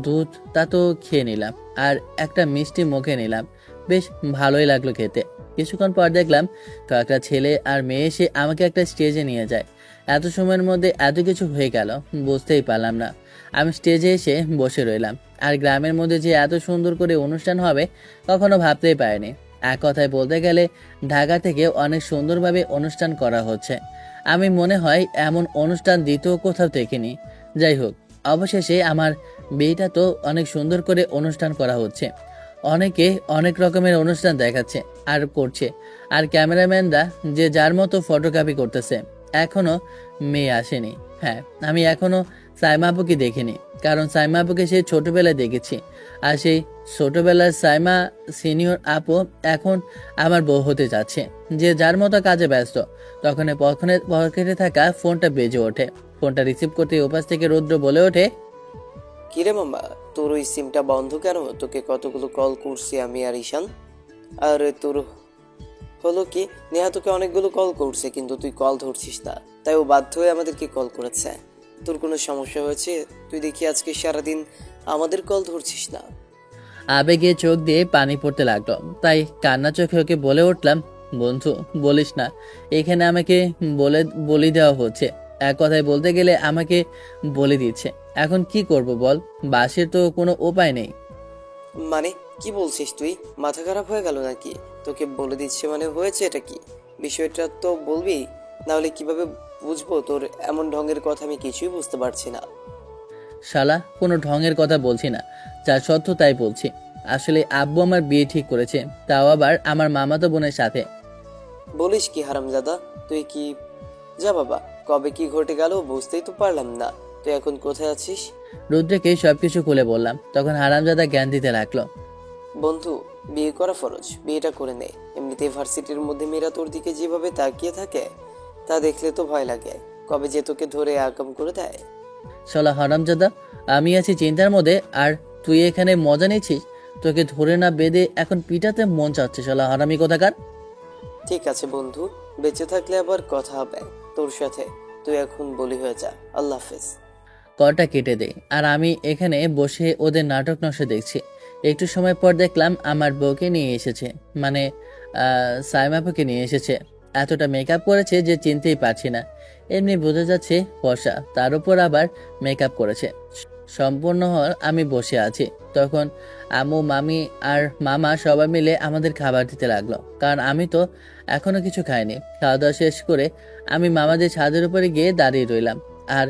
দুধটা তো খেয়ে নিলাম আর একটা মিষ্টি মুখে নিলাম। বেশ ভালোই লাগলো খেতে। কিছুক্ষণ পর দেখলাম কয়েকটা ছেলে আর মেয়ে এসে আমাকে একটা স্টেজে নিয়ে যায়। এত সময়ের মধ্যে এত কিছু হয়ে গেল বুঝতেই পারলাম না। আমি স্টেজে এসে বসে রইলাম। আর গ্রামের মধ্যে যে এত সুন্দর করে অনুষ্ঠান হবে কখনো ভাবতেই পারিনি। এক কথায় বলতে গেলে ঢাকা থেকে অনেক সুন্দরভাবে অনুষ্ঠান করা হচ্ছে। আমি মনে হয় এমন অনুষ্ঠান দ্বিতীয় কোথাও দেখিনি। যাই হোক, অবশেষে আমার বিয়েটা তো অনেক সুন্দর করে অনুষ্ঠান করা হচ্ছে। অনেকে অনেক রকমের অনুষ্ঠান দেখাচ্ছে আর করছে, আর ক্যামেরাম্যানরা যে যার মতো ফটোগ্রাফি করতেছে। এখনো মেয়ে আসেনি। হ্যাঁ, আমি এখনো সাইমা আপুকে দেখিনি, কারণ সাইমা আপুকে সেই ছোটবেলায় দেখেছি। আর সেই ছোটবেলার সাইমা সিনিয়র আপু এখন আমার বউ হতে যাচ্ছে। যে যার মতো কাজে ব্যস্ত। তখন পকেটে থাকা ফোনটা বেজে ওঠে। ফোনটা রিসিভ করতে ওপাশ থেকে রুদ্র বলে ওঠে, কিরে মামা, তোর ওই সিমটা বন্ধ কেন? তোকে কতগুলো কল করছি আমি আর ঈশান। আর তোর হলো কি, নেহা তোকে অনেকগুলো কল করছে কিন্তু তুই কল ধরছিস না, তাই ও বাধ্য হয়ে আমাদেরকে কল করেছে। তোর কোনো সমস্যা হয়েছে? তুই দেখি আজকে সারাদিন আমাদের কল ধরছিস না। আবেগে চোখ দিয়ে পানি পড়তে লাগলো, তাই কান্না চোখে ওকে বলে উঠলাম, বন্ধু বলিস না, এখানে আমাকে বলি দেওয়া হচ্ছে। এক কথায় বলতে গেলে আমাকে বলে দিচ্ছে। এখন কি করব বল, বাসের তো কোনো উপায় নেই। মানে কি বলছিস তুই? মাথা খারাপ হয়ে গেল নাকি? তোকে বলে দিচ্ছে মানে হয়েছে এটা কি? বিষয়টা তো বলবি, নাহলে কিভাবে বুঝবো তোর এমন ঢঙের কথা? আমি কিছুই বুঝতে পারছি না। শালা, কোনো ঢঙের কথা বলছি না, যা সত্য তাই বলছি। আসলে আব্বু আমার বিয়ে ঠিক করেছে, তাও আবার আমার মামাতো বোনের সাথে। বলিস কি হারামজাদা? তুই কি, যা বাবা, কবে কি ঘটে গেল বুঝতেই তো পারলাম না। তুই এখন কোথায় আছিস? রুদ্রকে সবকিছু খুলে বললাম। তখন হারামজাদা জ্ঞান দিতে লাগলো, বন্ধু, বিয়ে করা ফরজ, বিয়েটা করে নে। এমনিতে ভার্সিটির মধ্যে মেয়েরা তোর দিকে যেভাবে তাকিয়ে থাকে তা দেখলে তো ভয় লাগে, কবে যে তোকে ধরে আকাম করে দেয়। শালা হারামজাদা, আমি আছি চিন্তার মধ্যে আর তুই এখানে মজা নিচ্ছিস। তোকে ধরে না বেঁধে এখন পিটাতে মন চাচ্ছে, শালা হারামি কোথাকার। ঠিক আছে বন্ধু, বেঁচে থাকলে আবার কথা হবে। তোর সাথে। তুই এখন বলি হয়ে যা। আল্লাহ হাফেজ। কলটা কেটে দেয় আর আমি এখানে বসে ওদের নাটক নকশা দেখছি। একটু সময় পর দেখলাম আমার বউকে নিয়ে এসেছে, মানে সাইমাপুকে নিয়ে এসেছে। এতটা মেকআপ করেছে যে চিনতেই পারছি না। এমনি বোঝা যাচ্ছে ফর্সা, তার উপর আবার মেকআপ করেছে। সম্পূর্ণ হল আমি বসে আছি। তখন আম্মু, মামি আর মামা সবাই মিলে আমাদের খাবার দিতে লাগলো, কারণ আমি তো এখনো কিছু খাইনি। খাওয়া দাওয়া শেষ করে আমি মামাদের ছাদের উপরে গিয়ে দাঁড়িয়ে রইলাম আর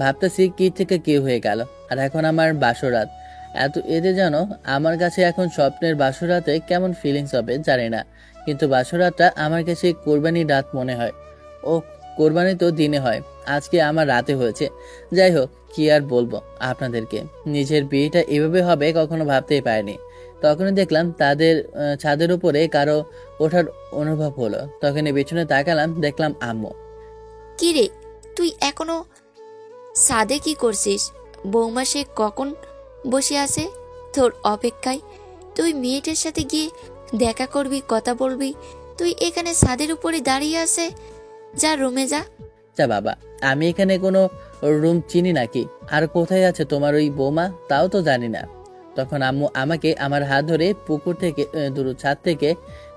ভাবতেছি কি থেকে কি হয়ে গেল। আর এখন আমার বাসরাত। এতে যেন আমার কাছে এখন স্বপ্নের বাসরাতে কেমন ফিলিংস হবে জানি না, কিন্তু বাসরাতটা আমার কাছে কোরবানির রাত মনে হয়। ও কোরবানি তো দিনে হয়, আজকে আমার রাতে হয়েছে। যাই হোক, কি আর বলবো আপনাদেরকে, নিজের বিয়েটা এভাবে হবে কখনো ভাবতেই পারিনি। তখনই দেখলাম তাদের ছাদের উপরে কারো ওঠার অনুভব হলো। তখনই পেছনে তাকালাম, দেখলাম আম্মু। কি রে, তুই এখনো সাদে কি করছিস? বৌমা সে কখন বসে আছে তোর অপেক্ষায়। তুই মেয়েটার সাথে গিয়ে দেখা করবি, কথা বলবি, তুই এখানে ছাদের উপরে দাঁড়িয়ে আছে। যা রুমে যা। যা বাবা, আমি এখানে কোনো রুম চিনি নাকি? আর কোথায় আছে তোমার ওই বৌমা তাও তো জানি না। তখন আম্মু আমাকে আমার হাত ধরে পুকুর থেকে ছাদ থেকে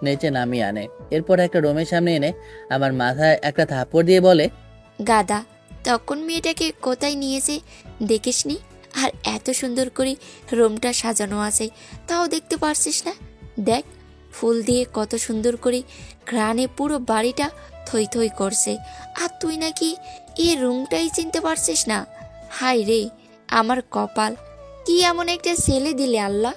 নিচে নামিয়ে আনে। এরপর একটা রুমের সামনে এনে আমার মাথায় একটা থাপ্পড় দিয়ে বলে, গাদা, তখন মেয়েটাকে কোথায় নিয়েছে দেখিসনি? আর এত সুন্দর করে রুমটা সাজানো আছে, তাও দেখতে পারছিস না? দেখ, ফুল দিয়ে কত সুন্দর করে ঘ্রাণে পুরো বাড়িটা থই থই করছে, আর তুই নাকি এই রুমটাই চিনতে পারছিস না? হাই রে আমার কপাল, কি এমন একটা ছেলে দিলে আল্লাহ।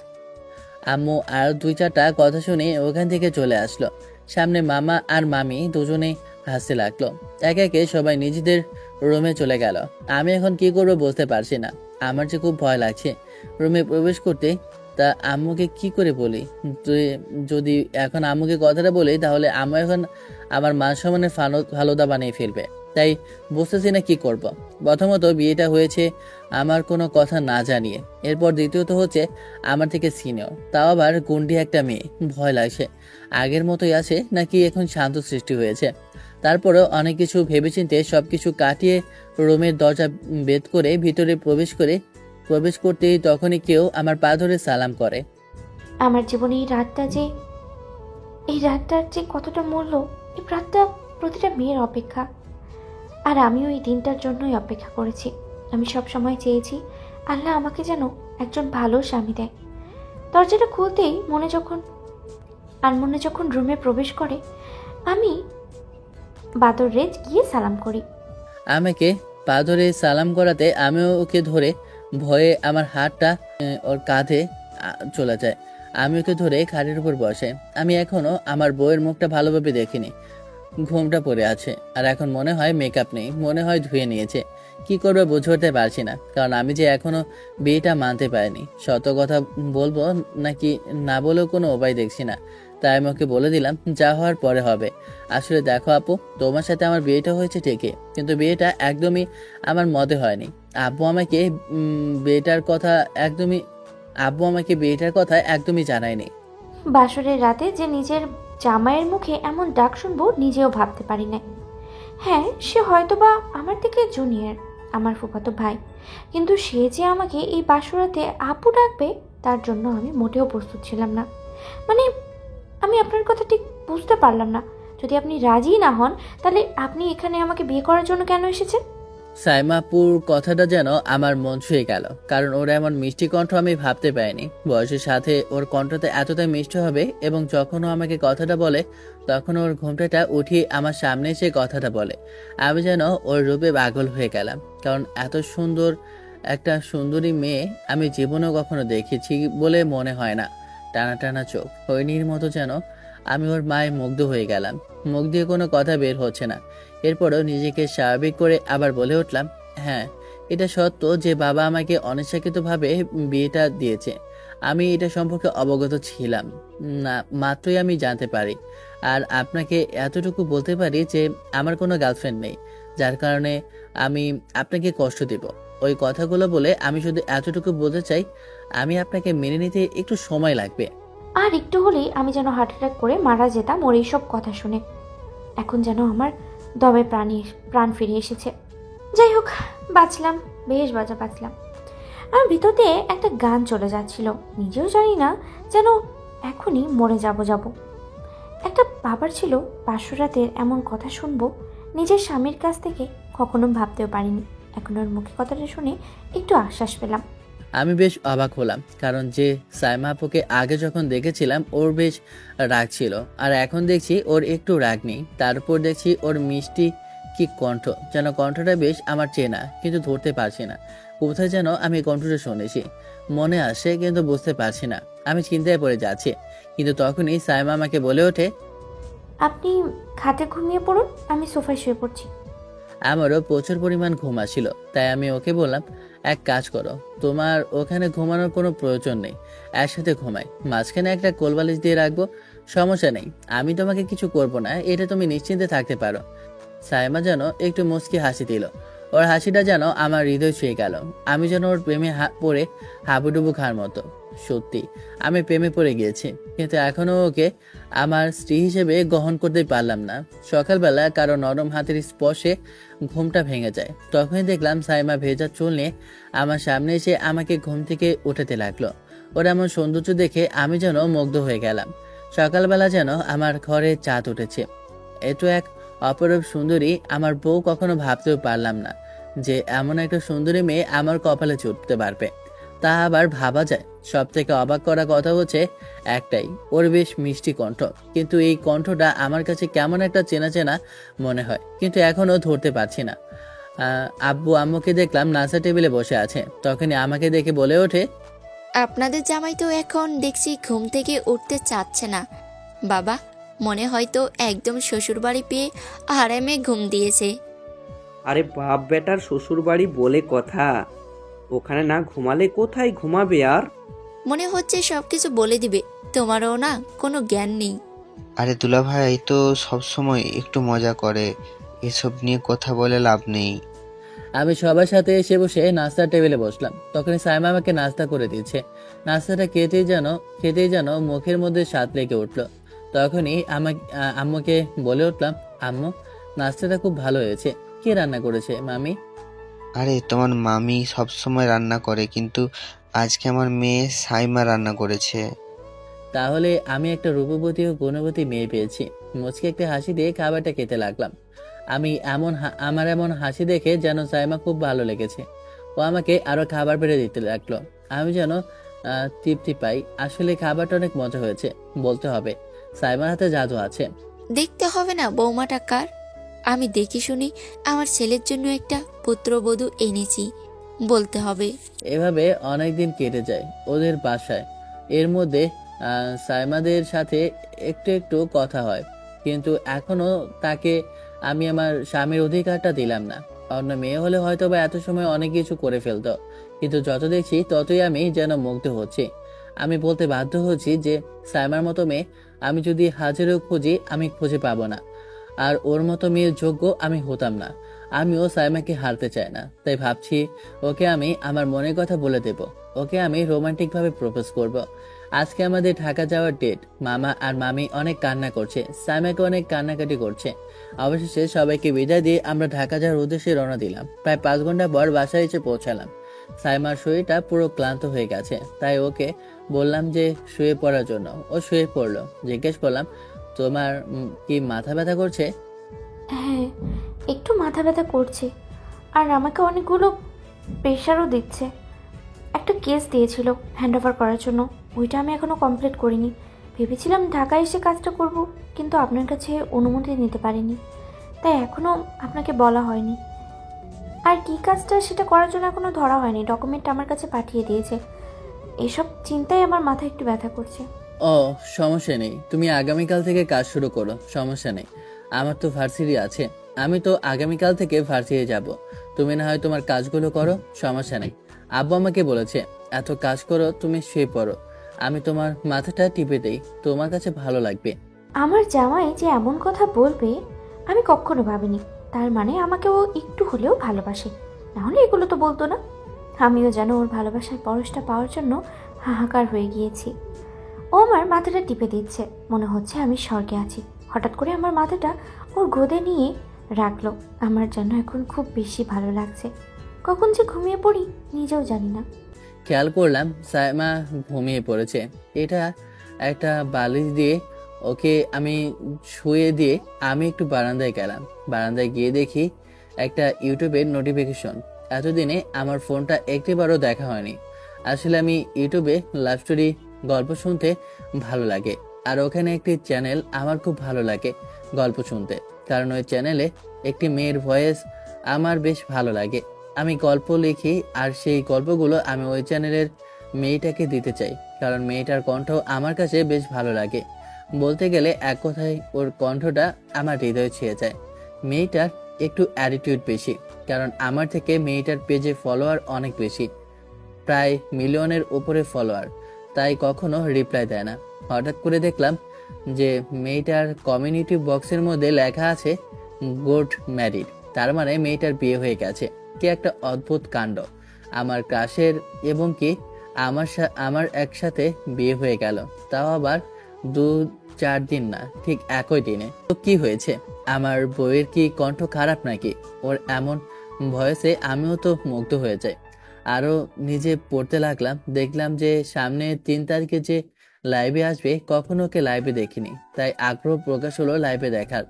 আম্মু আর 2-4টা কথা শুনে ওখান থেকে চলে আসলো। সামনে মামা আর মামি দুজনেই হাসতে লাগলো। একে একে সবাই নিজেদের রুমে চলে গেল। আমি এখন কি করবো বুঝতে পারছি না। আমার যে খুব ভয় লাগছে রুমে প্রবেশ করতে। তা আম্মুকে কি করে বলি? যদি এখন আম্মুকে কথাটা বলি তাহলে আম্মু এখন আমার মান সম্মানের ফালুদা বানিয়ে ফেলবে। তাই বুঝতেছি না কি করব। প্রথমত বিয়েটা হয়েছে আমার কোনো কথা না জানিয়ে, এরপর দ্বিতীয়ত হচ্ছে আমার থেকে সিনিয়র, তাও আবার গুন্ডি একটা মেয়ে। ভয় লাগছে। আগের মতোই আছে নাকি এখন শান্ত সৃষ্টি হয়েছে? তারপরেও অনেক কিছু ভেবেচিন্তে সবকিছু কাটিয়ে রুমের দরজা বেদ করে ভিতরে প্রবেশ করতেই তখনই কেউ আমার পা ধরে সালাম করে। আমার জীবনে এই রাতটার যে কতটা মূল্য, এই রাতটা প্রতিটা মেয়ের অপেক্ষা। আর আমিও এই দিনটার জন্যই অপেক্ষা করেছি। আমি সব সময় চেয়েছি আল্লাহ আমাকে যেন একজন ভালো স্বামী দেয়। দরজাটা খুলতেই আনমনে যখন রুমে প্রবেশ করে, আমি বাদর রেজ গিয়ে সালাম করি। আমাকে পা ধরে সালাম করাতে আমিও ওকে ধরে ভয়ে আমার হাতটা ওর কাঁধে চলে যায়। আমি ওকে ধরে খাটের উপর বসে। আমি এখনো আমার বউয়ের মুখটা ভালোভাবে দেখিনি। ঘুমটা পড়ে আছে আর এখন মনে হয় মেকআপ নেই, মনে হয় ধুয়ে নিয়েছে। কি করবে বুঝে উঠতে পারছি না, কারণ আমি যে এখনো বিয়েটা মানতে পারিনি। সত কথা বলবো নাকি না বলেও কোনো উপায় দেখছি না। তাই আমি ওকে বলে দিলাম, যা হওয়ার পরে হবে। আসলে দেখো আপু, তোমার সাথে আমার বিয়েটা হয়েছে ঠিকই, কিন্তু বিয়েটা একদমই আমার মতে হয়নি। আব্বু আমাকে বিয়েটার কথা একদমই জানায়নি। বাসরের রাতে যে নিজের জামাইয়ের মুখে এমন ডাক শুনবো নিজেও ভাবতে পারি না। হ্যাঁ, সে হয়তো বা আমার থেকে জুনিয়র, আমার ফুফাতো ভাই, কিন্তু সে যে আমাকে এই বাসরাতে আপু ডাকবে তার জন্য আমি মোটেও প্রস্তুত ছিলাম না। মানে আমি আপনার কথা ঠিক বুঝতে পারলাম না। যদি আপনি রাজি না হন তাহলে আপনি এখানে আমাকে বিয়ে করার জন্য কেন এসেছেন? সাইমাপুর কথাটা যেন আমার মন ছুঁয়ে গেল, কারণ ওর এমন মিষ্টি কণ্ঠ আমি ভাবতে পারিনি। বয়সের সাথে ওর কণ্ঠতে এতটাই মিষ্টি হবে, এবং যখন ও আমাকে কথাটা বলে তখন ওর ঘোমটাটা উঠিয়ে আমার সামনে এসে কথাটা বলে। আমি যেন ওর রূপে পাগল হয়ে গেলাম, কারণ এত সুন্দর একটা সুন্দরী মেয়ে আমি জীবনেও কখনো দেখেছি বলে মনে হয় না। টানা টানা চোখ, হরিণীর মতো যেন আমি ওর মায়ে মুগ্ধ হয়ে গেলাম। মুখ দিয়ে কোনো কথা বের হচ্ছে না। এরপরও নিজেকে স্বাভাবিক করে আবার বলে উঠলাম, হ্যাঁ, এটা সত্য যে বাবা আমাকে অনিচ্ছাকৃতভাবে বিয়েটা দিয়েছে। আমি এটা সম্পর্কে অবগত ছিলাম না, মাত্রই আমি জানতে পারি। আর আপনাকে এতটুকু বলতে পারি যে আমার কোনো গার্লফ্রেন্ড নেই, যার কারণে আমি আপনাকে কষ্ট দেব। ওই কথাগুলো বলে আমি শুধু এতটুকু বলতে চাই, আমি আপনাকে মেনে নিতে একটু সময় লাগবে। আর একটু হলেই আমি যেন হার্ট অ্যাটাক করে মারা যেতাম ওর এইসব কথা শুনে। এখন যেন আমার দমে প্রাণ ফিরে এসেছে। যাই হোক, বাঁচলাম, বেশ বাঁচলাম। আমার ভিতর দিয়ে একটা গান চলে যাচ্ছিল, নিজেও জানি না, যেন এখনই মরে যাব। একটা বাবার ছিল 500 রাতের এমন কথা শুনবো নিজের স্বামীর কাছ থেকে কখনো ভাবতেও পারিনি। এখন ওর মুখে কথাটা শুনে একটু আশ্বাস পেলাম। আমি বেশ অবাক হলাম, কারণ যে সাইমা আপুকে আগে যখন দেখেছিলাম ওর বেশ রাগ ছিল, আর এখন দেখছি ওর একটু রাগ নেই। তারপর দেখছি ওর মিষ্টি কি কণ্ঠ, যেন কণ্ঠটা বেশ আমার চেনা, কিন্তু ধরতে পারছি না। কোথায় যেন আমি কণ্ঠটা শুনেছি, মনে আসে কিন্তু বুঝতে পারছি না। আমি চিন্তায় পড়ে যাচ্ছি, কিন্তু তখনই সাইমা আমাকে বলে ওঠে, আপনি খাটে ঘুমিয়ে পড়ুন, আমি সোফায় শুয়ে পড়ছি। আমারও প্রচুর পরিমাণ ঘুম আসছিল, তাই আমি ওকে বললাম, এক কাজ করো, তোমার ওখানে ঘুমানোর কোনো প্রয়োজন নেই, একসাথে ঘুমাই, মাঝখানে একটা কোলবালিশ দিয়ে রাখবো, সমস্যা নেই, আমি তোমাকে কিছু করব না, এটা তুমি নিশ্চিন্তে থাকতে পারো। সাইমা যেন একটু মুচকি হাসি দিল, ওর হাসিটা যেন আমার হৃদয় ছুঁয়ে গেল। আমি যেন ওর প্রেমে পড়ে হাবুডুবু খাওয়ার মতো। সত্যি আমি প্রেমে পড়ে গিয়েছি, কিন্তু এখনো ওকে আমার স্ত্রী হিসেবে গ্রহণ করতে পারলাম না। সকালবেলা কারো নরম হাতের স্পর্শে ঘুমটা ভেঙে যায়। তখনই দেখলাম সাইমা ভেজা চুল নিয়ে আমার সামনে এসে আমাকে ঘুম থেকে উঠাতে লাগলো। ওর এমন সৌন্দর্য দেখে আমি যেন মুগ্ধ হয়ে গেলাম। সকালবেলা যেন আমার ঘরে চাঁদ উঠেছে। এত এক অপরূপ সুন্দরী আমার বউ, কখনো ভাবতেও পারলাম না যে এমন একটা সুন্দরী মেয়ে আমার কপালে চুটতে পারবে। তা আবার ভাবা যায়। সব থেকে অবাক করা কথা হচ্ছে একটাই, ওর বেশ মিষ্টি কণ্ঠ, কিন্তু এই কণ্ঠটা আমার কাছে কেমন একটা চেনা চেনা মনে হয়, কিন্তু এখনো ধরতে পারছি না। আব্বু আম্মুকে দেখলাম নাস্তা টেবিলে বসে আছে, তখনই আমাকে দেখে বলে ওঠে, আপনাদের জামাই তো এখন দেখছি ঘুম থেকে উঠতে চাচ্ছে না বাবা, মনে হয়তো একদম শ্বশুরবাড়ি পেয়ে আরামে ঘুম দিয়েছে। আরে বাপ বেটার শ্বশুর বাড়ি বলে কথা, ওখানে না ঘুমালে কোথায় ঘুমাবে? আর মনে হচ্ছে সবকিছু বলে দিবে, তোমারও না কোনো জ্ঞান নেই। আরে দুলাভাই তো সবসময় একটু মজা করে, এসব নিয়ে কথা বলে লাভ নেই। আমি সবার সাথে এসে বসে নাস্তার টেবিলে বসলাম। তখনই সাইমা আমাকে নাস্তা করে দিচ্ছে। নাস্তাটা খেতেই যেন মুখের মধ্যে স্বাদ লেগে উঠলো। তখনই আম্মুকে বলে উঠলাম, আম্মু নাস্তাটা খুব ভালো হয়েছে, কে রান্না করেছে? মামি। আরে তোমার মামি সবসময় রান্না করে, কিন্তু আজকে আমার মেয়ে সাইমা রান্না করেছে। তাহলে আমি একটা রূপবতী ও গুণবতী মেয়ে পেয়েছি। মুচকে একটা হাসি দিয়ে খাবারটা খেতে লাগলাম। আমার এমন হাসি দেখে যেন সাইমা খুব ভালো লেগেছে। ও আমাকে আরো খাবার বেড়ে দিতে লাগলো। আমি যেন তৃপ্তি পাই। আসলে খাবারটা অনেক মজা হয়েছে, বলতে হবে সাইমার হাতে জাদু আছে। দেখতে হবে না বৌমাটা কার, আমি দেখি শুনি আমার ছেলের জন্য একটা পুত্রবধূ এনেছি, বলতে হবে। এভাবে অনেক দিন কেটে যায় ওদের বাসায়। এর মধ্যে সাইমাদের সাথে একটু একটু কথা হয়, কিন্তু এখনো তাকে আমি আমার স্বামীর অধিকারটা দিলাম না। অন্য মেয়ে হলে হয়তো বা এত সময় অনেক কিছু করে ফেলতো, কিন্তু যত দেখছি ততই আমি যেন মুগ্ধ হচ্ছি। আমি বলতে বাধ্য হচ্ছি যে সাইমার মতো মেয়ে আমি যদি হাজারেও খুঁজি, আমি খুঁজে পাবো না। আর ওর মতো মেয়ের যোগ্য আমি হতাম না। আমিও সাইমাকে হারতে চাই না, তাই ভাবছি ওকে আমি আমার মনের কথা বলে দেব। ওকে আমি রোমান্টিক ভাবে প্রপোজ করব। আজকে আমাদের ঢাকা যাওয়ার ডেট। মামা আর মামি অনেক কান্না করছে, সাইমাকে অনেক কান্নাকাটি করছে। অবশেষে সবাইকে বিদায় দিয়ে আমরা ঢাকা যাওয়ার উদ্দেশ্যে রওনা দিলাম। প্রায় 5 ঘন্টা পর বাসায় এসে পৌঁছালাম। সাইমার শরীরটা পুরো ক্লান্ত হয়ে গেছে, তাই ওকে বললাম যে শুয়ে পড়ার জন্য। ও শুয়ে পড়লো। জিজ্ঞেস করলাম, তোমার কি মাথা ব্যথা করছে? হ্যাঁ, একটু মাথা ব্যথা করছে, আর আমাকে অনেকগুলো প্রেশারও দিচ্ছে। একটা কেস দিয়েছিল হ্যান্ড ওভার করার জন্য, ওইটা আমি এখনও কমপ্লিট করিনি। ভেবেছিলাম ঢাকায় এসে কাজটা করব, কিন্তু আপনার কাছে অনুমতি নিতে পারিনি, তাই এখনও আপনাকে বলা হয়নি। আর কী কাজটা সেটা করার জন্য এখনও ধরা হয়নি, ডকুমেন্ট আমার কাছে পাঠিয়ে দিয়েছে। এসব চিন্তায় আমার মাথা একটু ব্যথা করছে। ও সমস্যা নেই, তুমি আগামীকাল থেকে কাজ শুরু করো, সমস্যা নেই। আমার তো ভার্সিটি আছে, আমি তো আগামীকাল থেকে ভার্সিটি যাব। তুমি না হয় তোমার কাজগুলো করো, সমস্যা নেই। আব্বু আমাকে বলেছে এত কাজ করো, তুমি শুয়ে পড়ো, আমি তোমার মাথাটা টিপে দেই, তোমার কাছে ভালো লাগবে। আমার জামাই যে এমন কথা বলবে আমি কখনো ভাবিনি। তার মানে আমাকে ও একটু হলেও ভালোবাসে, নাহলে এগুলো তো বলতো না। আমিও যেন ওর ভালোবাসার পরশটা পাওয়ার জন্য হাহাকার হয়ে গিয়েছি। ও আমার মাথাটা টিপে দিচ্ছে, মনে হচ্ছে আমি স্বর্গে আছি। হঠাৎ করে আমার মাথাটা ওর গোদে নিয়ে রাখলো। আমার যেন এখন খুব বেশি ভালো লাগছে। কখন যে ঘুমিয়ে পড়ি নিজেও জানি না। খেয়াল করলাম সাইমা ঘুমিয়ে পড়েছে। এটা একটা বালিশ দিয়ে ওকে আমি শুয়ে দিয়ে আমি একটু বারান্দায় গেলাম। বারান্দায় গিয়ে দেখি একটা ইউটিউবের নোটিফিকেশন। এতদিনে আমার ফোনটা একটিবারও দেখা হয়নি। আসলে আমি ইউটিউবে লাভ স্টোরি গল্প শুনতে ভালো লাগে, আর ওখানে একটি চ্যানেল আমার খুব ভালো লাগে গল্প শুনতে, কারণ ওই চ্যানেলে একটি মেয়ের ভয়েস আমার বেশ ভালো লাগে। আমি গল্প লিখি আর সেই গল্পগুলো আমি ওই চ্যানেলের মেয়েটাকে দিতে চাই, কারণ মেয়েটার কণ্ঠ আমার কাছে বেশ ভালো লাগে। বলতে গেলে এক কথায় ওর কণ্ঠটা আমার হৃদয়ে ছুঁয়ে যায়। মেয়েটার একটু অ্যাটিটিউড বেশি, কারণ আমার থেকে মেয়েটার পেজে ফলোয়ার অনেক বেশি, প্রায় মিলিয়নের উপরে ফলোয়ার, তাই কখনো রিপ্লাই দেয় না। হঠাৎ করে দেখলাম যে মেয়েটার কমিউনিটি বক্সের মধ্যে লেখা আছে গট ম্যারিড, তার মানে মেয়েটার বিয়ে হয়ে গেছে। কি একটা অদ্ভুত কাণ্ড! আমার ক্রাশের এবং কি আমার একসাথে বিয়ে হয়ে গেল, তাও আবার 2-4 দিন না, ঠিক একই দিনে। তো কি হয়েছে? আমার বউয়ের কি কণ্ঠ খারাপ নাকি? ওর এমন ভয়েসে আমিও তো মুগ্ধ হয়ে যাই। আরও নিজে পড়তে লাগলাম, দেখলাম যে সামনে 3 তারিখে যে লাইভে আসবে, কখনো ওকে লাইভে দেখিনি, তাই আগ্রহ প্রকাশ হলো লাইভে দেখার।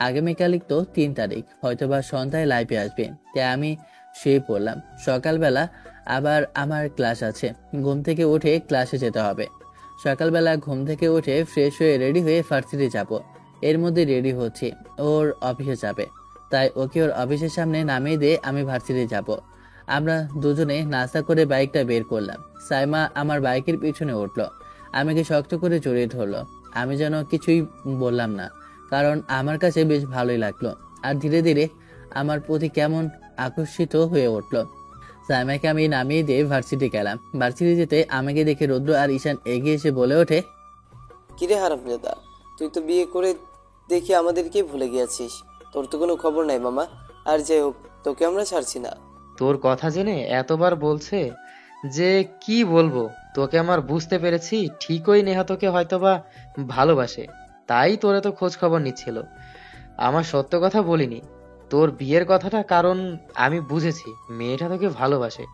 আগামীকালই তো 3 তারিখ, হয়তোবা সন্ধ্যায় লাইভে আসবে, তাই আমি শুয়ে পড়লাম। সকালবেলা আবার আমার ক্লাস আছে, ঘুম থেকে উঠে ক্লাসে যেতে হবে। সকালবেলা ঘুম থেকে উঠে ফ্রেশ হয়ে রেডি হয়ে ভার্সিটি যাব। এর মধ্যে রেডি হচ্ছে, ওর অফিসে যাবে, তাই ওকে ওর অফিসের সামনে নামিয়ে দিয়ে আমি ভার্সিটি যাব। আমরা দুজনে নাস্তা করে বাইকটা বের করলাম। সাইমা আমার বাইকের পিছনে উঠলো, আমাকে শক্ত করে জড়িয়ে ধরলো। আমি যেন কিছুই বললাম না, কারণ আমার কাছে বেশ ভালোই লাগলো। আর ধীরে ধীরে আমার প্রতি কেমন আকর্ষিত হয়ে উঠলো। সাইমাকে আমি নামিয়ে দিয়ে ভার্সিটি গেলাম। ভার্সিটি যেতে আমাকে দেখে রুদ্র আর ঈশান এগিয়ে এসে বলে ওঠে, কিরে হারামজাদা, তুই তো বিয়ে করে দেখি আমাদেরকে ভুলে গিয়েছিস। তোর তো কোনো খবর নাই মামা। আর যাই হোক, তোকে আমরা ছাড়ছি না। তোর কথা জেনে এতবার বলছে যে কি বলবো, তোকে আমার বুঝতে পেরেছি। ঠিকই নেহা তোকে হয়তোবা ভালোবাসে, তাই তোর এত খোঁজ খবর নিচ্ছিল। আমার সত্য কথা বলিনি তোর বিয়ের কথাটা, কারণ আমি বুঝেছি মেয়েটা তোকে ভালোবাসে।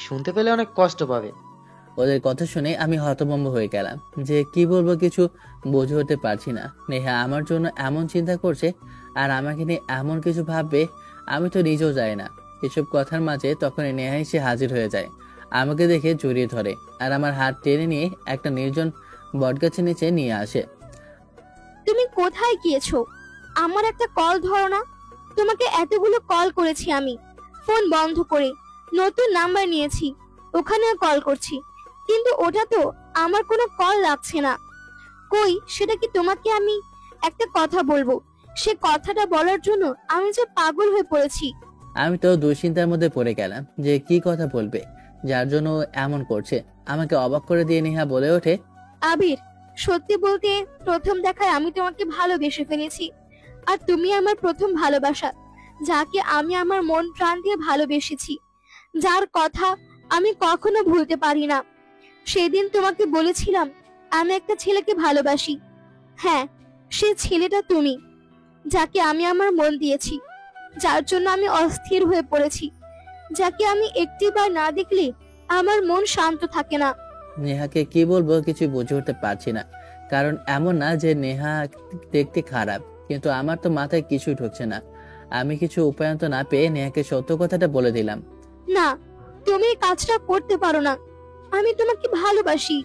শুনতে পেলে অনেক কষ্ট পাবে। ওদের কথা শুনে আমি হতভম্ব হয়ে গেলাম, যে কি বলবো কিছু বুঝে উঠতে পারছি না। নেহা আমার জন্য এমন চিন্তা করছে আর আমাকে নিয়ে এমন কিছু ভাববে, আমি তো নিজেও যাই না। এসব কথার মাঝে তখন নেহা এসে হাজির হয়ে যায়, আমাকে দেখে জড়িয়ে ধরে আর আমার হাত টেনে নিয়ে একটা নির্জন বটগাছের নিচে নিয়ে আসে। তুমি কোথায় গিয়েছো? আমার একটা কল ধরো না। তোমাকে এতগুলো কল করেছি আমি, ফোন বন্ধ করে নতুন নাম্বার নিয়েছি, ওখানেও কল করছি, কিন্তু ওটা তো আমার কোনো কল লাগছে না। কই সেটা কি তোমাকে আমি একটা কথা বলবো, সে কথাটা বলার জন্য আমি যে পাগল হয়ে পড়েছি। আমি তো দুশ্চিন্তার মধ্যে পড়ে গেলাম যে কি কথা বলবে, যার জন্য ও এমন করছে। আমাকে অবাক করে দিয়ে নেহা বলে ওঠে, আবির, সত্যি বলতে প্রথম দেখায় আমি তোমাকে ভালোবেসে ফেলেছি। আর তুমি আমার প্রথম ভালোবাসা, যাকে আমি আমার মন প্রাণ দিয়ে ভালোবেসেছি, যার কথা আমি কখনো ভুলতে পারি না। সেদিন তোমাকে বলেছিলাম আমি একটা ছেলেকে ভালোবাসি। হ্যাঁ, সে ছেলেটা তুমি, যাকে আমি আমার মন দিয়েছি, যার জন্য আমি অস্থির হয়ে পড়েছি, যাকে আমি একটিবার না দেখলে আমার মন শান্ত থাকে না। নেহাকে কি বলবো কিছু বুঝে উঠতে পারছি না, কারণ এমন না যে নেহা দেখতে খারাপ, কিন্তু আমার তো মাথায় কিছুই ঢুকছে না। আমি কিছু উপায়ন্ত না পেয়ে নেহাকে সত্য কথাটা বলে দিলাম। না, তুমি এই কাজটা করতে পারো না, আমি তোমাকে ভালোবাসি।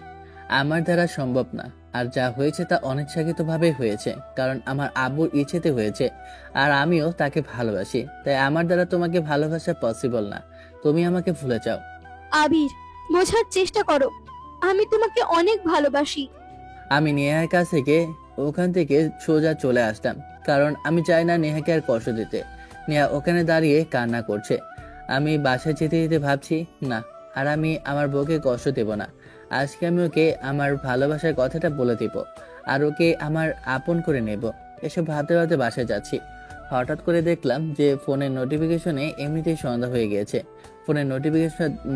আমার দ্বারা সম্ভব না, আর যা হয়েছে তা অনিচ্ছাকৃত ভাবে হয়েছে, কারণ আমার আব্বুর ইচ্ছেতে হয়েছে, আর আমিও তাকে ভালোবাসি, তাই আমার দ্বারা তোমাকে ভালোবাসা পসিবল না। তুমি আমাকে ভুলে যাও। আবির, বোঝার চেষ্টা করো, আমি তোমাকে অনেক ভালোবাসি। আমি নেহার কাছ থেকে ওখান থেকে সোজা চলে আসতাম, কারণ আমি চাই না নেহাকে আর কষ্ট দিতে। নেহা ওখানে দাঁড়িয়ে কান্না করছে। আমি বাসায় যেতে যেতে ভাবছি, না, আর আমি আমার বউকে কষ্ট দেব না। আজকে আমি ওকে আমার ভালোবাসার কথাটা বলে দেব, আর ওকে আমার আপন করে নেব। এসব ভাবতে ভাবতে বাসায় যাচ্ছি। হঠাৎ করে দেখলাম যে ফোনের নোটিফিকেশনে এমনিতেই সন্ধ্যা হয়ে গিয়েছে। ফোনের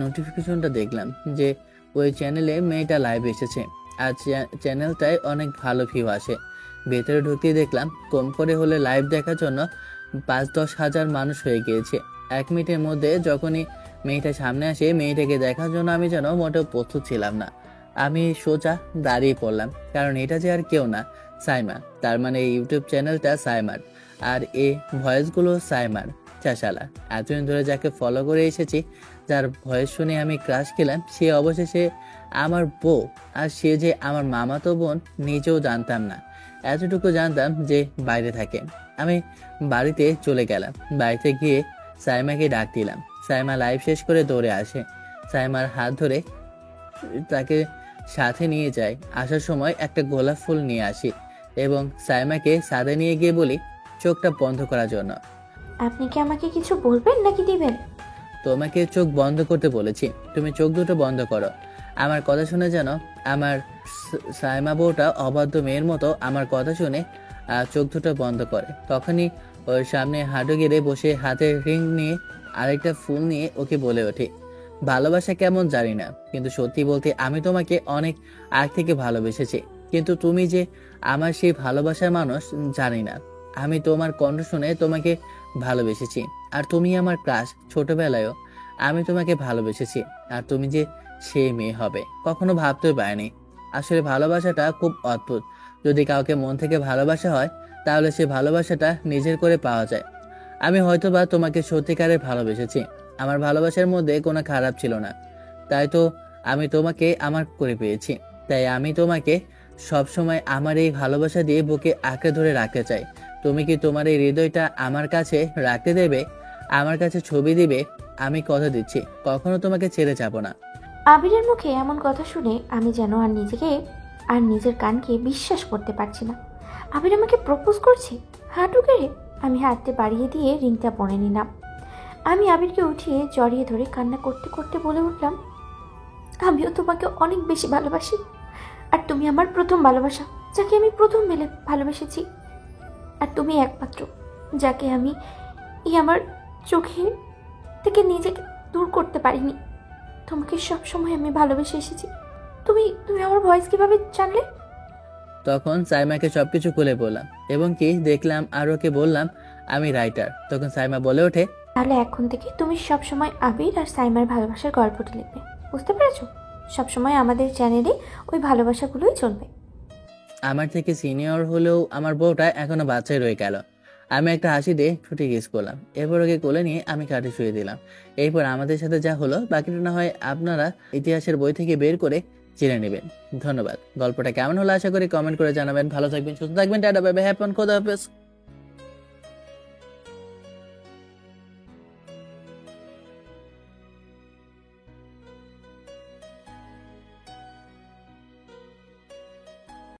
নোটিফিকেশনটা দেখলাম যে ওই চ্যানেলে মেয়েটা লাইভ এসেছে, আর চ্যানেলটায় অনেক ভালো ভিউ আসে। ভেতরে ঢুকতেই দেখলাম কম করে হলে লাইভ দেখার জন্য 5-10 হাজার মানুষ হয়ে গিয়েছে। 1 মিনিটের মধ্যে যখনই মেয়েটা সামনে আসে, মেয়েটাকে দেখার জন্য আমি যেন মোটেও প্রস্তুত ছিলাম না। আমি সোজা দাঁড়িয়ে পড়লাম, কারণ এটা যে আর কেউ না, সাইমা। তার মানে এই ইউটিউব চ্যানেলটা সাইমার, আর এ ভয়েসগুলো সাইমার। চাশালা, এতদিন ধরে যাকে ফলো করে এসেছি, যার ভয়েস শুনে আমি ক্রাশ খেলাম, সে অবশেষে আমার বউ। আর সে যে আমার মামাতো বোন নিজেও জানতাম না। এতটুকু জানতাম যে বাইরে থাকে। আমি বাড়িতে চলে গেলাম। বাড়িতে গিয়ে সাইমাকে ডাক দিলাম। সাইমা লাইভ শেষ করে দৌড়ে আসে। সাইমার হাত ধরে তাকে সাথে নিয়ে যাই। আসার সময় একটা গোলাপ ফুল নিয়ে আসি এবং সাইমাকে সাথে নিয়ে গিয়ে বলি চোখটা বন্ধ করার জন্য। আপনি কি আমাকে কিছু বলবেন নাকি দিবেন? তোমাকে চোখ বন্ধ করতে বলেছি, তুমি চোখ দুটো বন্ধ করো। আমার কথা শুনে যেন আমার সাইমা বউটা অবাধ্য মেয়ের মতো আমার কথা শুনে চোখ দুটো বন্ধ করে। তখনই ওর সামনে হাঁটু গেড়ে বসে হাতে রিং নিয়ে আরেকটা ফুল নিয়ে ওকে বলে ওঠে, ভালোবাসা কেমন জানি না, কিন্তু সত্যি বলতে আমি তোমাকে অনেক আগ থেকে ভালোবেসেছি। কিন্তু তুমি যে আমার সেই ভালোবাসার মানুষ জানি না। আমি তোমার কণ্ঠ শুনে তোমাকে ভালোবেসেছি, আর তুমি আমার ক্রাশ। ছোটবেলায়ও আমি তোমাকে ভালোবেসেছি, আর তুমি যে সেই মেয়ে হবে কখনো ভাবতেও পারিনি। আসলে ভালোবাসাটা খুব অদ্ভুত। যদি কাউকে মন থেকে ভালোবাসা হয়, তাহলে সে ভালোবাসাটা নিজের করে পাওয়া যায়। আমি হয়তোবা তোমাকে সত্যিকারের ভালোবেসেছি। আমার ভালোবাসার মধ্যে কোনো খারাপ ছিল না, তাই তো আমি তোমাকে আমার করে পেয়েছি। তাই আমি তোমাকে সবসময় আমার এই ভালোবাসা দিয়ে বুকে আঁকড়ে ধরে রাখতে চাই। তুমি কি তোমার এই হৃদয়টা আমার কাছে রাখতে দেবে? আমার কাছে ছবি দিবে? আমি কথা দিচ্ছি, কখনো তোমাকে ছেড়ে যাব না। আবিরের মুখে এমন কথা শুনে আমি যেন আর নিজেকে আর নিজের কানকে বিশ্বাস করতে পারছি না। আবির আমাকে প্রপোজ করছে হাঁটু গেড়ে। আমি হাতটা বাড়িয়ে দিয়ে রিংটা পরে নিলাম। আমি আবিরকে উঠিয়ে জড়িয়ে ধরে কান্না করতে করতে বলে উঠলাম, আমিও তোমাকে অনেক বেশি ভালোবাসি, আর তুমি আমার প্রথম ভালোবাসা, যাকে আমি প্রথম মেলে ভালোবেসেছি। আর তুমি একমাত্র যাকে আমি আমার চোখে থেকে নিজেকে দূর করতে পারিনি। তোমাকে সবসময় আমি ভালোবেসে এসেছি। তুমি তুমি আমার ভয়েস কিভাবে জানলে? তখন সাইমাকে সবকিছু খুলে বললাম এবং কি দেখলাম আর ওকে বললাম আমি রাইটার। তখন সাইমা বলে ওঠে, তাহলে এখন থেকে তুমি সবসময় আবির আর সাইমার ভালোবাসার গল্পটি লিখবে, বুঝতে পেরেছো? সবসময় আমাদের চ্যানেলে ওই ভালোবাসাগুলোই চলবে। আমার থেকে সিনিয়র হলেও আমার বউটা এখনো বাচ্চাই রয়ে গেল। আমি একটা হাসি দিয়ে ছুটি কিস করলাম। এরপর ওকে কোলে নিয়ে আমি খাটে শুয়ে দিলাম। এরপর আমাদের সাথে যা হলো বাকিটা না হয় আপনারা ইতিহাসের বই থেকে বের করে জেনে নেবেন। ধন্যবাদ। গল্পটা কেমন হলো আশা করি কমেন্ট করে জানাবেন। ভালো থাকবেন, সুস্থ থাকবেন, টাটা, বাই বাই, হ্যাপি, খোদা হাফেজ।